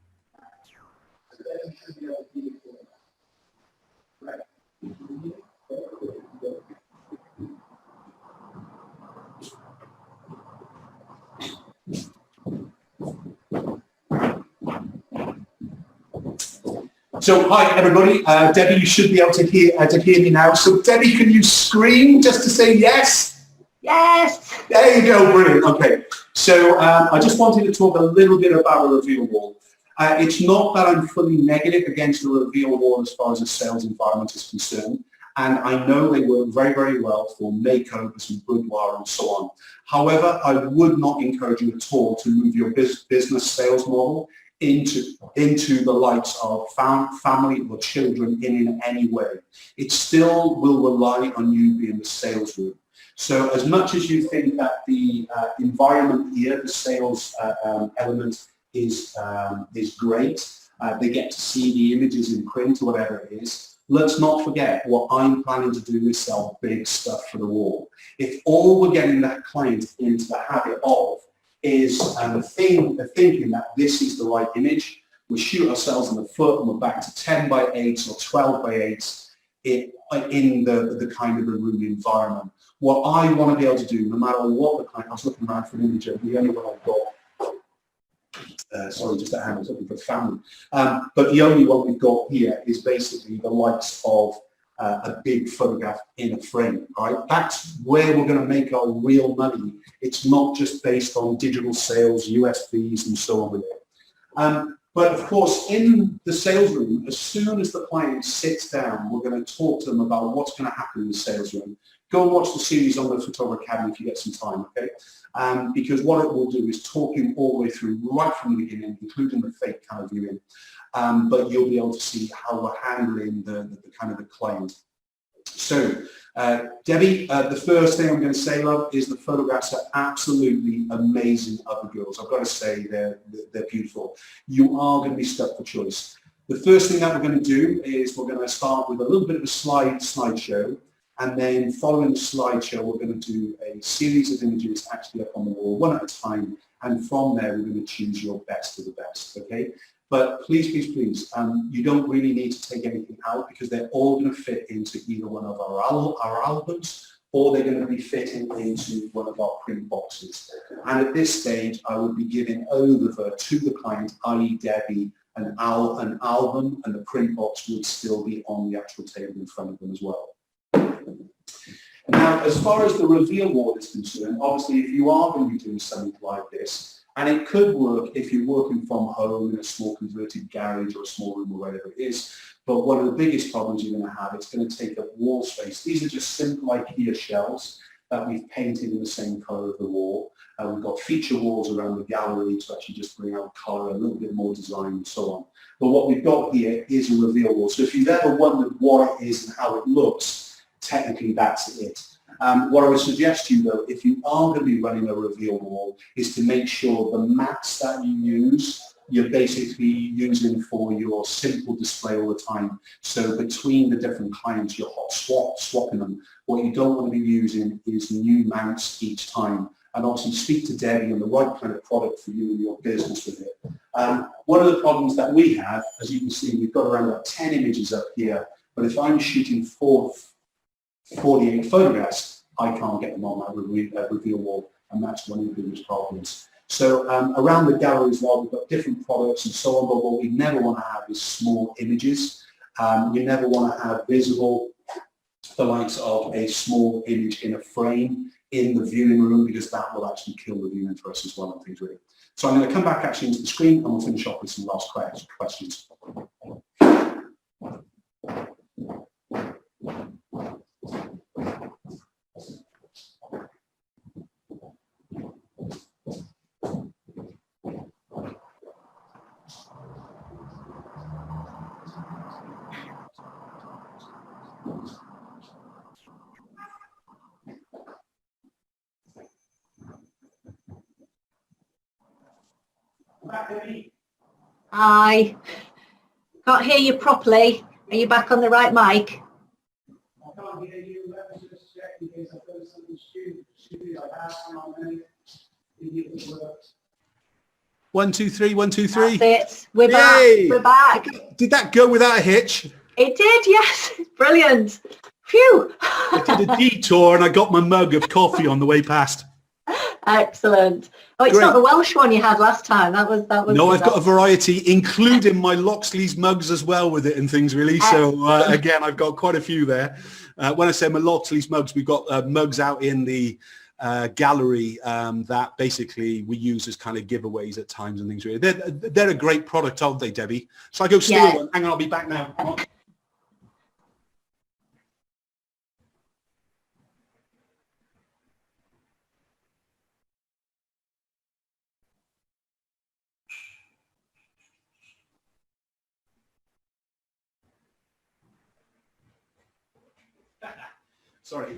So hi everybody, Debbie, you should be able to hear me now. So Debbie, can you scream just to say yes? Yes. There you go, brilliant. Okay, so I just wanted to talk a little bit about a reveal wall. It's not that I'm fully negative against the reveal wall as far as the sales environment is concerned, and I know they work very, very well for makeovers and boudoir and so on. However, I would not encourage you at all to move your business sales model into the likes of family or children in any way. It still will rely on you being the sales room. So as much as you think that the environment here, the sales element is great, they get to see the images in print or whatever it is, let's not forget what I'm planning to do is sell big stuff for the wall. If all we're getting that client into the habit of is thinking that this is the right image, we shoot ourselves in the foot and we're back to 10 by 8s or 12 by 8s in the kind of a room environment. What I want to be able to do, no matter what the client, I was looking around for an image of the only one I've got, sorry, just a hand, I was looking for family. But the only one we've got here is basically the likes of a big photograph in a frame, right? That's where we're going to make our real money. It's not just based on digital sales, USBs and so on with it. But of course, in the sales room, as soon as the client sits down, we're going to talk to them about what's going to happen in the sales room. Go and watch the series on the Photographer Academy if you get some time, okay? Because what it will do is talk you all the way through, right from the beginning, including the fake kind of viewing. But you'll be able to see how we're handling the kind of the client. So, Debbie, the first thing I'm going to say, love, is the photographs are absolutely amazing of the girls. I've got to say they're beautiful. You are going to be stuck for choice. The first thing that we're going to do is we're going to start with a little bit of a slideshow, and then following the slideshow, we're going to do a series of images actually up on the wall, one at a time, and from there we're going to choose your best of the best, okay? But please, please, please, you don't really need to take anything out because they're all going to fit into either one of our albums, or they're going to be fitting into one of our print boxes. And at this stage, I would be giving over to the client, i.e. Debbie, an album, and the print box would still be on the actual table in front of them as well. Now, as far as the reveal wall is concerned, obviously, if you are going to be doing something like this, and it could work if you're working from home in a small converted garage or a small room or whatever it is, but one of the biggest problems you're going to have, it's going to take up wall space. These are just simple IKEA shelves that we've painted in the same colour of the wall. We've got feature walls around the gallery to actually just bring out colour, a little bit more design and so on. But what we've got here is a reveal wall. So if you've ever wondered what it is and how it looks, technically that's it. What I would suggest to you though, if you are going to be running a reveal wall, is to make sure the mats that you use, you're basically using for your simple display all the time. So between the different clients, you're hot swapping them. What you don't want to be using is new mounts each time. And obviously speak to Debbie on the right kind of product for you and your business with it. One of the problems that we have, as you can see, we've got around about 10 images up here, but if I'm shooting 48 photographs, I can't get them on that reveal wall, and that's one of the biggest problems. So around the gallery as well, we've got different products and so on, but what we never want to have is small images. You never want to have visible the likes of a small image in a frame in the viewing room, because that will actually kill the viewing for us as well and things really. So I'm going to come back actually into the screen and we'll finish off with some last questions. I can't hear you properly. Are you back on the right mic? I can't hear you. Let me just check in case I've done something stupid. I have on many. It works. 1, 2, 3, 1, 2, 3. That's it. We're Yay! back. We're back. Did that go without a hitch? It did, yes. Brilliant. Phew. I did a detour and I got my mug of coffee on the way past. Excellent. Oh, it's Great. not the Welsh one you had last time. That was. No, I've got a variety, including my Loxley's mugs as well with it and things really. So again, I've got quite a few there. When I say my Loxley's mugs, we've got mugs out in the gallery that basically we use as kind of giveaways at times and things really. They're a great product, aren't they, Debbie? So I go steal one. Hang on, I'll be back now. Come on. Sorry.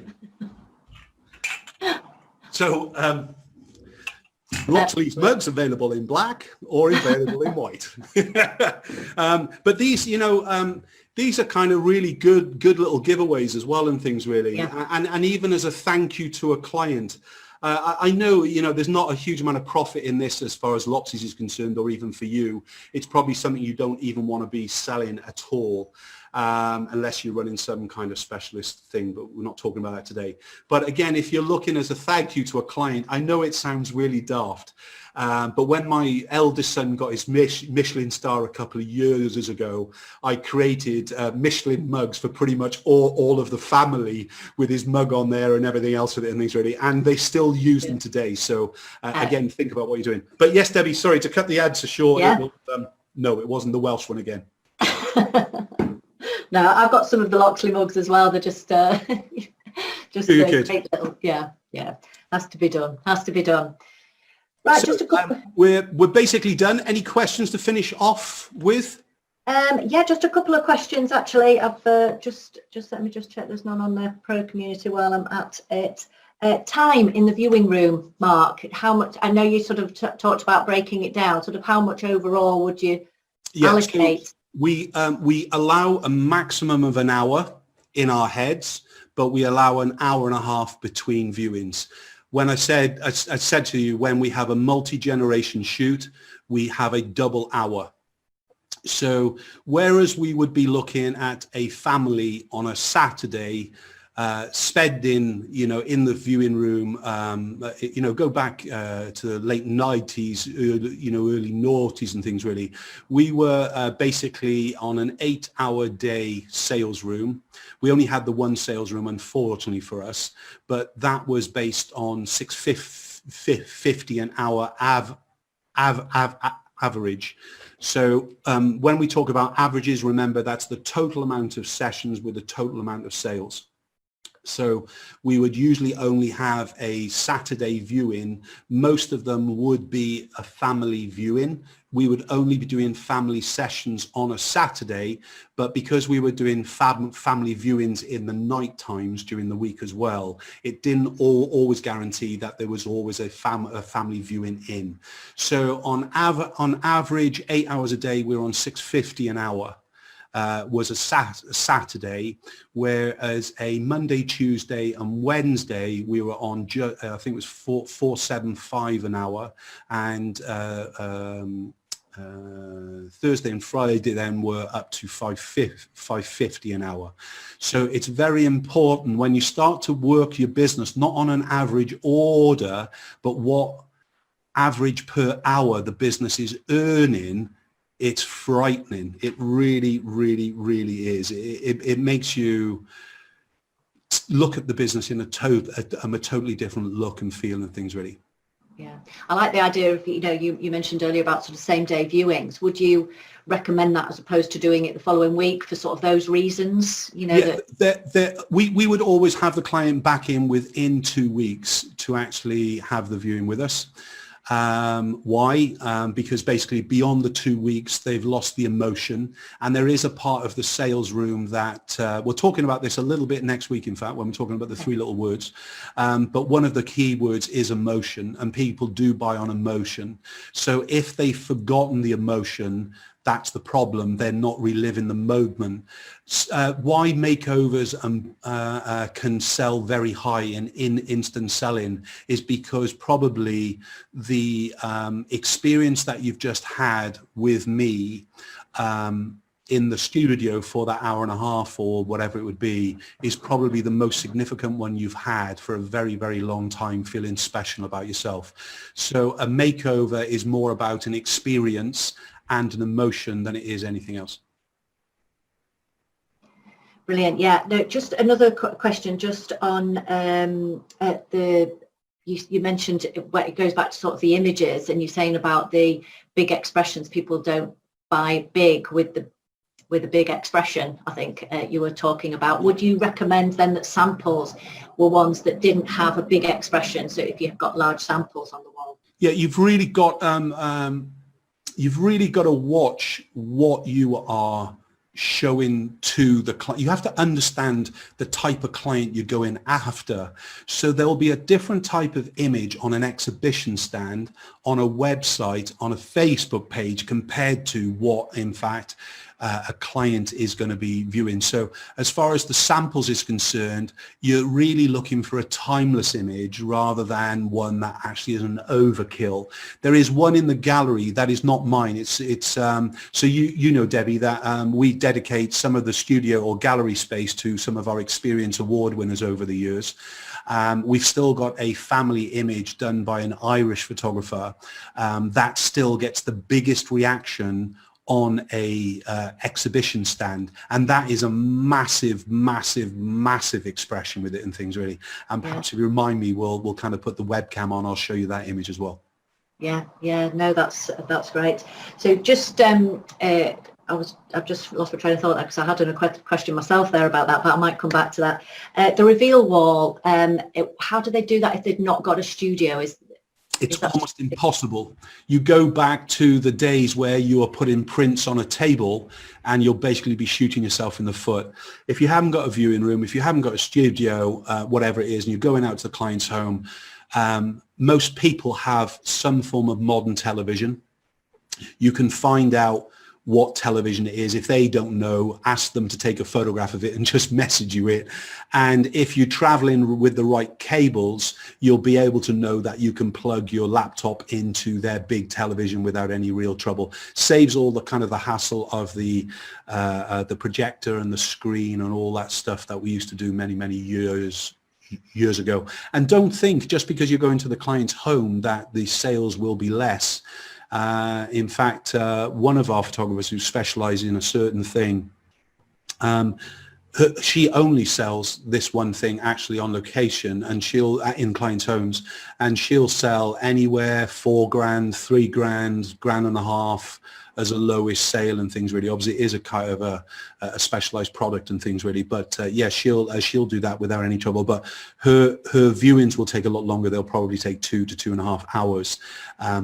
So Loxley's mugs available in black or available in white. But these, you know, these are kind of really good little giveaways as well and things really. Yeah. And even as a thank you to a client. I know, you know, there's not a huge amount of profit in this as far as Loxley's is concerned, or even for you. It's probably something you don't even want to be selling at all. Unless you're running some kind of specialist thing, but we're not talking about that today. But again, if you're looking as a thank you to a client, I know it sounds really daft, but when my eldest son got his Michelin star a couple of years ago, I created Michelin mugs for pretty much all of the family with his mug on there and everything else with it and things ready, and they still use them today. So again, think about what you're doing. But yes, Debbie, sorry to cut the ad so short. Yeah. No, it wasn't the Welsh one again. No, I've got some of the Loxley mugs as well. They're just great little, yeah. Has to be done. Right, so, just a couple. We're basically done. Any questions to finish off with? Yeah, just a couple of questions actually. I've just let me just check. There's none on the pro community while I'm at it. Time in the viewing room, Mark. How much? I know you sort of talked about breaking it down. Sort of how much overall would you allocate? So we allow a maximum of an hour in our heads, but we allow an hour and a half between viewings. When I said to you, when we have a multi-generation shoot, we have a double hour So whereas we would be looking at a family on a Saturday, spending, in the viewing room, go back to the late 90s, early noughties and things really. We were basically on an 8-hour day sales room. We only had the one sales room, unfortunately for us, but that was based on $650 an hour average. So when we talk about averages, remember that's the total amount of sessions with the total amount of sales. So we would usually only have a Saturday viewing. Most of them would be a family viewing. We would only be doing family sessions on a Saturday, but because we were doing family viewings in the night times during the week as well, it didn't always guarantee that there was always a family viewing in. So on average, 8 hours a day, we were on $650 an hour. Was a Saturday, whereas a Monday, Tuesday and Wednesday we were on, I think it was $475 an hour, and Thursday and Friday then were up to $550 an hour. So it's very important when you start to work your business, not on an average order, but what average per hour the business is earning. It's frightening. It really, really, really is. It makes you look at the business in a totally different look and feel and things really. Yeah, I like the idea of, you mentioned earlier about sort of same day viewings. Would you recommend that as opposed to doing it the following week for sort of those reasons? We would always have the client back in within 2 weeks to actually have the viewing with us. Why? Because basically beyond the 2 weeks, they've lost the emotion. And there is a part of the sales room that we're talking about this a little bit next week, in fact, when we're talking about the 3 little words. But one of the key words is emotion, and people do buy on emotion. So if they've forgotten the emotion, that's the problem. They're not reliving the moment. Why makeovers can sell very high in instant selling is because probably the experience that you've just had with me in the studio for that hour and a half or whatever it would be is probably the most significant one you've had for a very, very long time, feeling special about yourself. So a makeover is more about an experience and an emotion than it is anything else. Brilliant. Yeah. No, just another question just on you mentioned it goes back to sort of the images, and you're saying about the big expressions. People don't buy big with the big expression, I think you were talking about. Would you recommend then that samples were ones that didn't have a big expression? So if you've got large samples on the wall. Yeah, you've really got to watch what you are showing to the client. You have to understand the type of client you're going after. So there will be a different type of image on an exhibition stand, on a website, on a Facebook page compared to what, in fact, a client is going to be viewing. So as far as the samples is concerned, you're really looking for a timeless image rather than one that actually is an overkill. There is one in the gallery that is not mine. So you know, Debbie, that we dedicate some of the studio or gallery space to some of our Experience Award winners over the years. We've still got a family image done by an Irish photographer that still gets the biggest reaction on a exhibition stand, and that is a massive expression with it and things really. And perhaps if you remind me, we'll kind of put the webcam on. I'll show you that image as well. Yeah, no, that's great. So just I've just lost my train of thought there because I had a question myself there about that, but I might come back to that. The reveal wall, how do they do that if they've not got a studio? It's almost impossible. You go back to the days where you are putting prints on a table and you'll basically be shooting yourself in the foot. If you haven't got a viewing room, if you haven't got a studio, whatever it is, and you're going out to the client's home, most people have some form of modern television. You can find out what television it is. If they don't know, ask them to take a photograph of it and just message you it. And if you're traveling with the right cables, you'll be able to know that you can plug your laptop into their big television without any real trouble. Saves all the kind of the hassle of the projector and the screen and all that stuff that we used to do many years ago. And don't think just because you're going to the client's home that the sales will be less. In fact, one of our photographers who specializes in a certain thing, she only sells this one thing actually on location, and she'll in clients' homes, and she'll sell anywhere $4,000, $3,000, $1,500 as a lowest sale and things really. Obviously it is a kind of a specialized product and things really, but yeah, she'll do that without any trouble. But her viewings will take a lot longer. They'll probably take 2 to 2.5 hours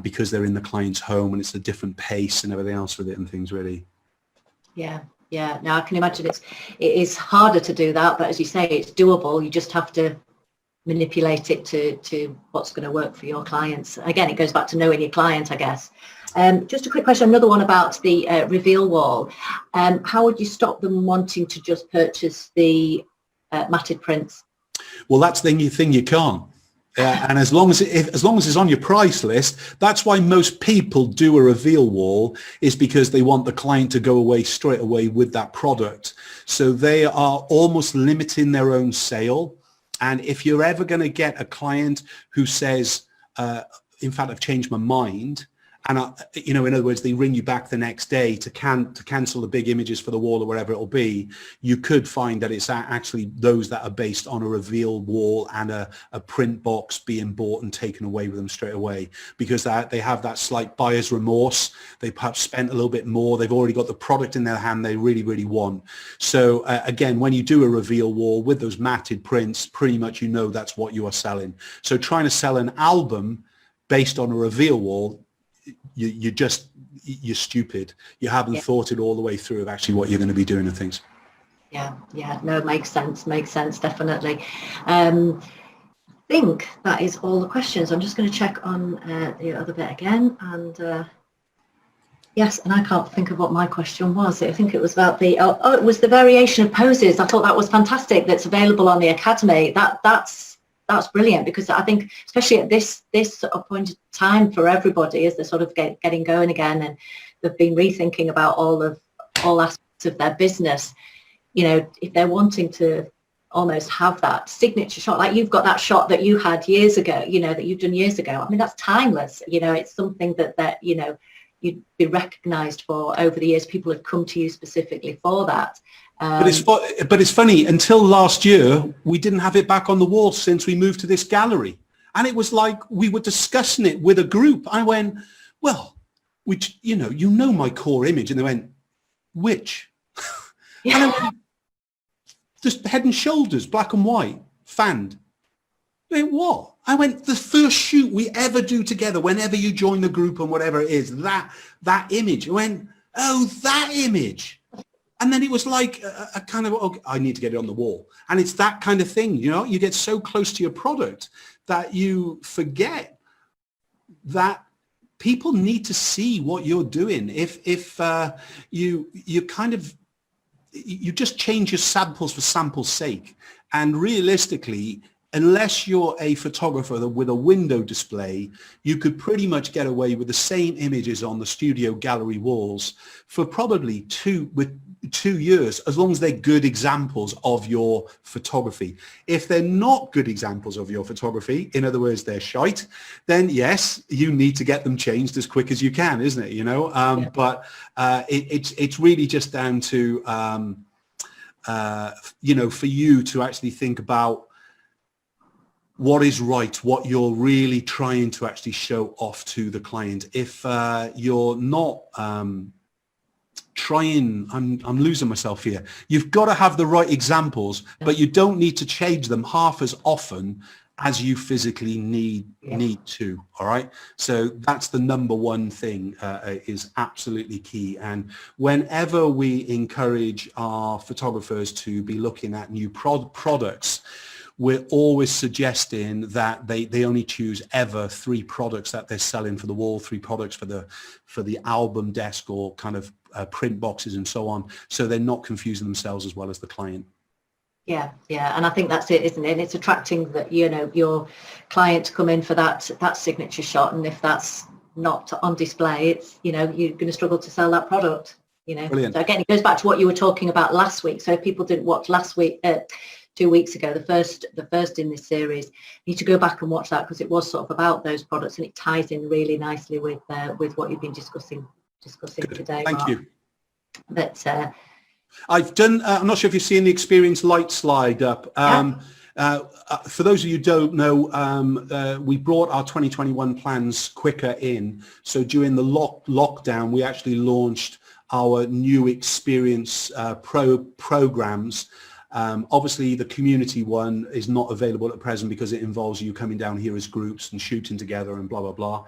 because they're in the client's home and it's a different pace and everything else with it and things really. Yeah. Now I can imagine it is harder to do that, but as you say, it's doable. You just have to manipulate it to what's going to work for your clients. Again, it goes back to knowing your client, I guess. Just a quick question, another one about the reveal wall. How would you stop them wanting to just purchase the matted prints? Well, that's the thing you can't. And as long as it's on your price list, that's why most people do a reveal wall, is because they want the client to go away straight away with that product. So they are almost limiting their own sale. And if you're ever going to get a client who says, in fact, I've changed my mind, and in other words, they ring you back the next day to cancel the big images for the wall or wherever it'll be, you could find that it's actually those that are based on a reveal wall and a print box being bought and taken away with them straight away, because they have that slight buyer's remorse. They perhaps spent a little bit more. They've already got the product in their hand they really want. So again, when you do a reveal wall with those matted prints, pretty much that's what you are selling. So trying to sell an album based on a reveal wall, you're stupid. You haven't thought it all the way through of actually what you're going to be doing and things. Yeah, no, makes sense, definitely. I think that is all the questions. I'm just going to check on the other bit again, and yes, and I can't think of what my question was. I think it was about it was the variation of poses. I thought that was fantastic. That's available on the Academy. That's brilliant, because I think especially at this sort of point of time for everybody, as they're sort of getting going again, and they've been rethinking about all aspects of their business. If they're wanting to almost have that signature shot, like you've got that shot that you had years ago, that you've done years ago. I mean, that's timeless. It's something that you'd be recognized for over the years. People have come to you specifically for that. But it's funny, until last year, we didn't have it back on the wall since we moved to this gallery. And it was like we were discussing it with a group. I went, well, which, my core image. And they went, which? Yeah. And I went, just Head and Shoulders, black and white, fanned. They went, what? I went, the first shoot we ever do together, whenever you join the group and whatever it is, that image. I went, oh, that image. And then it was like a kind of, okay, I need to get it on the wall. And it's that kind of thing, you get so close to your product that you forget that people need to see what you're doing. If you just change your samples for sample's sake. And realistically, unless you're a photographer with a window display, you could pretty much get away with the same images on the studio gallery walls for probably 2 years, as long as they're good examples of your photography. If they're not good examples of your photography, in other words, they're shite, then yes, you need to get them changed as quick as you can, isn't it? But it's really just down to, for you to actually think about what is right, what you're really trying to actually show off to the client. If you're not trying, I'm losing myself here. You've got to have the right examples, but you don't need to change them half as often as you physically need to. All right. So that's the number one thing, is absolutely key. And whenever we encourage our photographers to be looking at new products, we're always suggesting that they only choose ever 3 products that they're selling for the wall, 3 products for the album desk or kind of print boxes and so on, so they're not confusing themselves as well as the client. Yeah, and I think that's it, isn't it? And it's attracting that, you know, your client to come in for that signature shot, and if that's not on display, it's, you know, you're going to struggle to sell that product, you know. Brilliant. So again, it goes back to what you were talking about last week. So if people didn't watch last week, 2 weeks ago, the first in this series, you need to go back and watch that, because it was sort of about those products, and it ties in really nicely with what you've been discussing Good. today. Thank Mark. you. But I've done, I'm not sure if you've seen the Experience Light slide up. For those of you who don't know, we brought our 2021 plans quicker in. So during the lockdown, we actually launched our new Experience programs. Obviously, the community one is not available at present because it involves you coming down here as groups and shooting together and blah, blah, blah.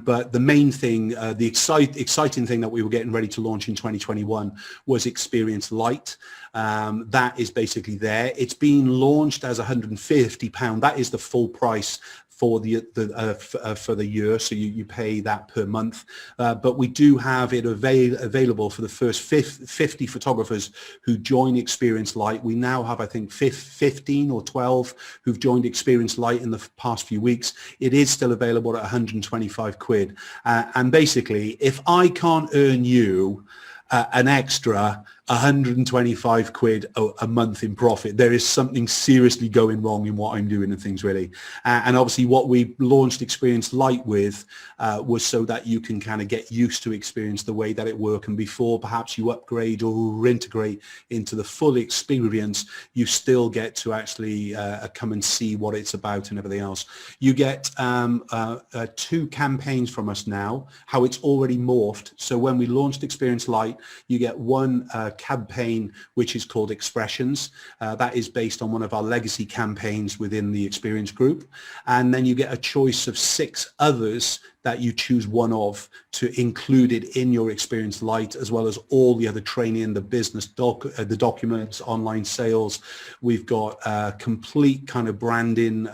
But the main thing, the exciting thing that we were getting ready to launch in 2021 was Experience Light. That is basically there. It's been launched as £150. That is the full price for the year, so you pay that per month. But we do have it available for the first 50 photographers who join Experience Light. We now have, I think, 15 or 12 who've joined Experience Light in the past few weeks. It is still available at 125 quid. And basically, if I can't earn you an extra 125 quid a month in profit, there is something seriously going wrong in what I'm doing and things, really. And obviously what we launched Experience Light with was so that you can kind of get used to Experience the way that it works, and before perhaps you upgrade or integrate into the full experience, you still get to actually come and see what it's about and everything else. You get 2 campaigns from us now, how it's already morphed. So when we launched Experience Light, you get one campaign which is called Expressions. That is based on one of our legacy campaigns within the Experience group. And then you get a choice of 6 others that you choose one of to include it in your Experience Light, as well as all the other training, the business the documents, online sales. We've got a complete kind of branding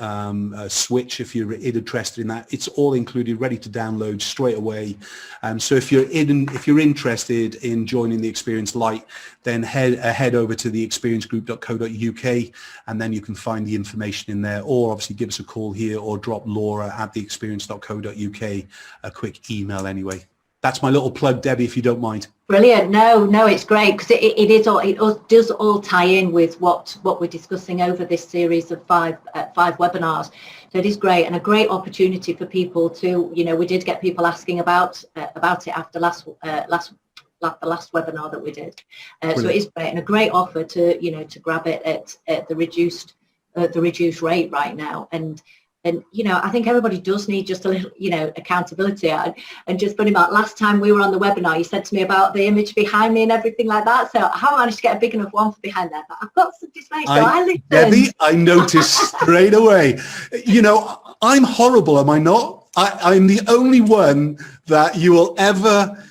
switch if you're interested in that. It's all included, ready to download straight away. So if you're interested in joining the Experience Light, then head over to the experiencegroup.co.uk, and then you can find the information in there, or obviously give us a call here or drop Laura at theexperience.co.uk a quick email anyway. That's my little plug, Debbie, if you don't mind. Brilliant. No, it's great, because it does all tie in with what we're discussing over this series of 5 webinars. So it is great, and a great opportunity for people to, you know, we did get people asking about it after the last webinar that we did. So it is great, and a great offer to, you know, to grab it at the reduced rate right now. And, you know, I think everybody does need just a little, you know, accountability. And just putting out, last time we were on the webinar, you said to me about the image behind me and everything like that. So I haven't managed to get a big enough one for behind there, but I've got some dismay. So I listened. Debbie, I noticed straight away. You know, I'm horrible, am I not? I'm the only one that you will ever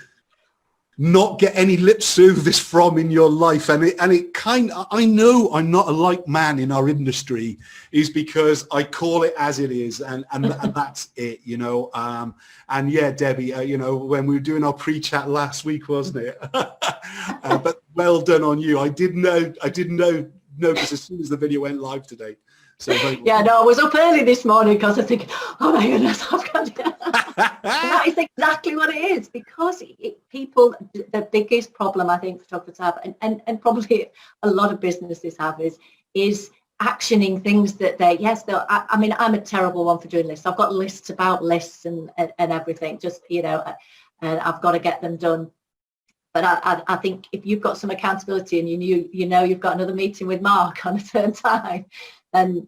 not get any lip service from in your life, and it kind of, I know I'm not a like man in our industry, is because I call it as it is, and that's it, you know. And yeah, Debbie, you know, when we were doing our pre-chat last week, wasn't it? But well done on you. I didn't know because as soon as the video went live today. So yeah, no, I was up early this morning because I think, oh my goodness, I've got to. That is exactly what it is, because people, the biggest problem I think photographers have, and probably a lot of businesses have, is actioning things that I mean, I'm a terrible one for doing lists. I've got lists about lists and everything, just, you know, and I've got to get them done. But I think if you've got some accountability and you know you've got another meeting with Mark on a certain time, then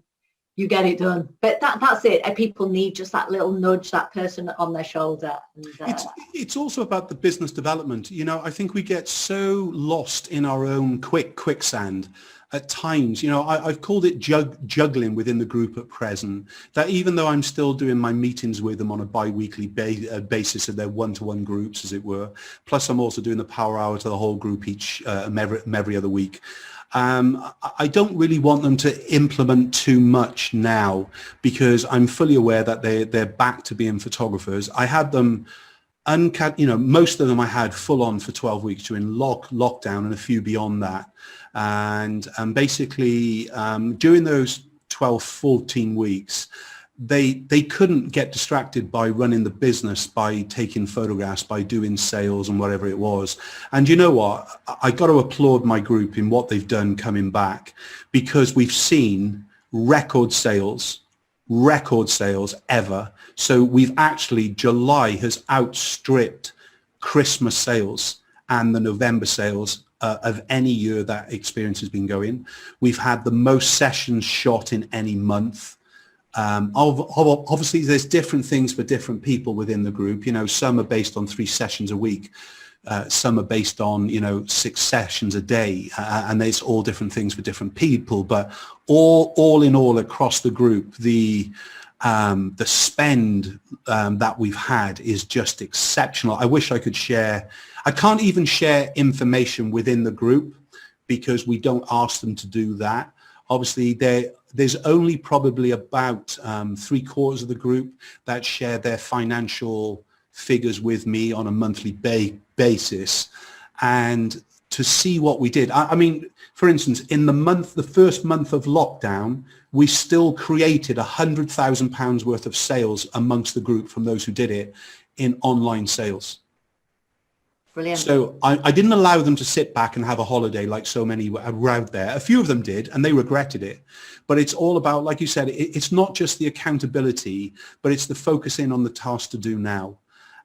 you get it done. But that's it. People need just that little nudge, that person on their shoulder. And, it's also about the business development. You know, I think we get so lost in our own quicksand at times. You know, I've called it juggling within the group at present, that even though I'm still doing my meetings with them on a bi-weekly basis of their one-to-one groups, as it were, plus I'm also doing the power hour to the whole group each every other week. I don't really want them to implement too much now, because I'm fully aware that they're back to being photographers. I had them most of them I had full on for 12 weeks during lockdown, and a few beyond that. And basically during those 12, 14 weeks, they couldn't get distracted by running the business, by taking photographs, by doing sales and whatever it was. And you know what? I got to applaud my group in what they've done coming back, because we've seen record sales ever. So we've actually, July has outstripped Christmas sales and the November sales of any year that Experience has been going. We've had the most sessions shot in any month. Obviously there's different things for different people within the group. Some are based on 3 sessions a week. Some are based on 6 sessions a day, and there's all different things for different people. But all in all, across the group, the spend that we've had is just exceptional. I wish I could share. I can't even share information within the group because we don't ask them to do that. Obviously, there's only probably about 3/4 of the group that share their financial figures with me on a monthly basis. And to see what we did, I mean, for instance, in the first month of lockdown, we still created £100,000 worth of sales amongst the group from those who did it in online sales. Brilliant. So I didn't allow them to sit back and have a holiday like so many around there. A few of them did, and they regretted it. But it's all about, like you said, it's not just the accountability, but it's the focusing on the task to do now.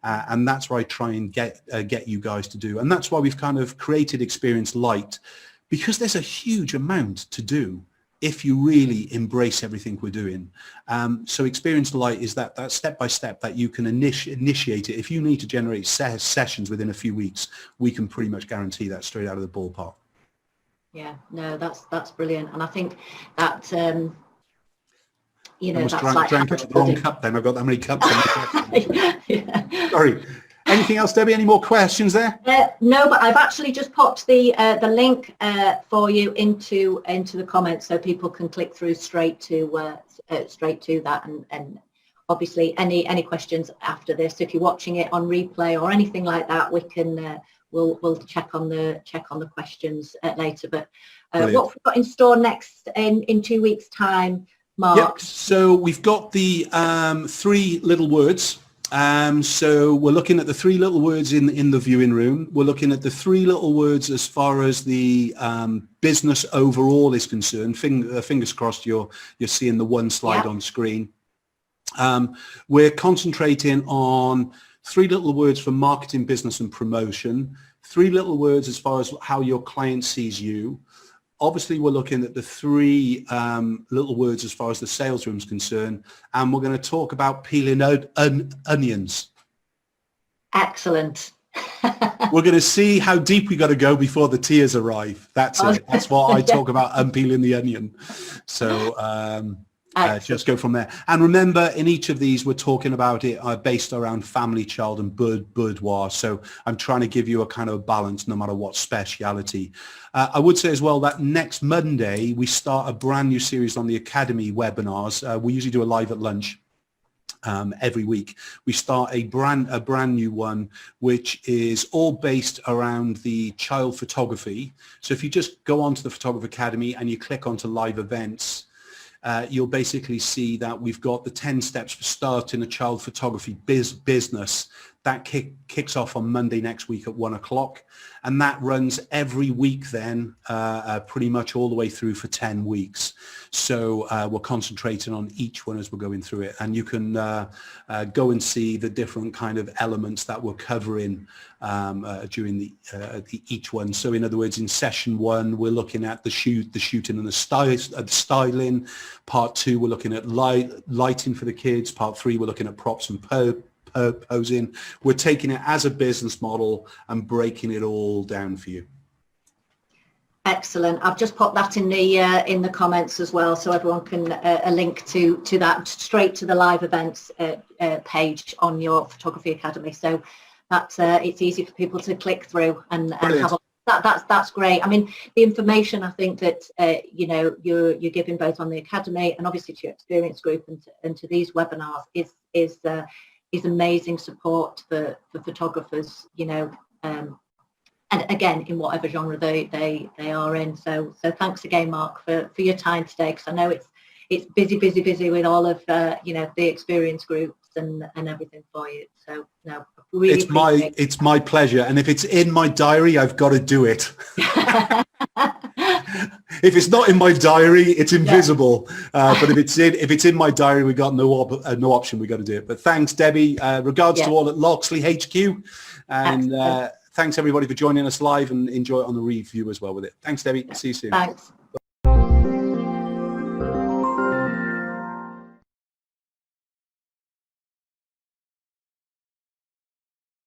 And that's what I try and get you guys to do. And that's why we've kind of created Experience Light, because there's a huge amount to do if you really embrace everything we're doing. So Experience Light is that step-by-step that you can initiate it. If you need to generate sessions within a few weeks, we can pretty much guarantee that straight out of the ballpark. Yeah, no, that's brilliant. And I think that, that's drank the wrong cup then. I've got that many cups. Yeah. Sorry. Anything else, Debbie? Any more questions there? No, but I've actually just popped the link for you into the comments, so people can click through straight to that. And obviously, any questions after this, if you're watching it on replay or anything like that, we can we'll check on the questions later. But what we've got in store next in 2 weeks' time, Mark? Yep. So we've got the 3 little words. So we're looking at the 3 little words in the viewing room. We're looking at the 3 little words as far as the business overall is concerned. Fingers crossed you're seeing the one slide on screen. We're concentrating on 3 little words for marketing, business and promotion. 3 little words as far as how your client sees you. Obviously, we're looking at the 3 little words as far as the sales room is concerned, and we're going to talk about peeling out onions. Excellent. We're going to see how deep we got to go before the tears arrive. That's it. That's what I talk about, unpeeling the onion. So just go from there. And remember, in each of these, we're talking about it based around family, child and boudoir. So I'm trying to give you a kind of balance no matter what speciality. I would say as well that next Monday, we start a brand new series on the Academy webinars. We usually do a live at lunch every week. We start a brand new one, which is all based around the child photography. So if you just go onto the Photography Academy and you click onto live events, you'll basically see that we've got the 10 steps for starting a child photography business. That kicks off on Monday next week at 1 o'clock. And that runs every week then, pretty much all the way through for 10 weeks. So we're concentrating on each one as we're going through it. And you can go and see the different kind of elements that we're covering during each one. So in other words, in session 1, we're looking at the shooting and the styling. Part 2, we're looking at lighting for the kids. Part 3, we're looking at props and posing. We're taking it as a business model and breaking it all down for you. Excellent. I've just put that in the comments as well, so everyone can a link to that straight to the live events page on your Photography Academy. So that's it's easy for people to click through and have a that's great. I mean, the information I think that you're giving both on the Academy and obviously to your Experience Group and to these webinars is is amazing support for photographers, you know, and again, in whatever genre they are in. So thanks again, Mark, for your time today, because I know it's busy with all of you know, the experience groups and everything for you. So no, really it's my pleasure, and if it's in my diary, I've got to do it. If it's not in my diary, it's invisible. But if it's in my diary, we've got no option. We've got to do it. But thanks, Debbie. Regards to all at Loxley HQ, and thanks everybody for joining us live, and enjoy it on the review as well with it. Thanks, Debbie. See you soon. Thanks.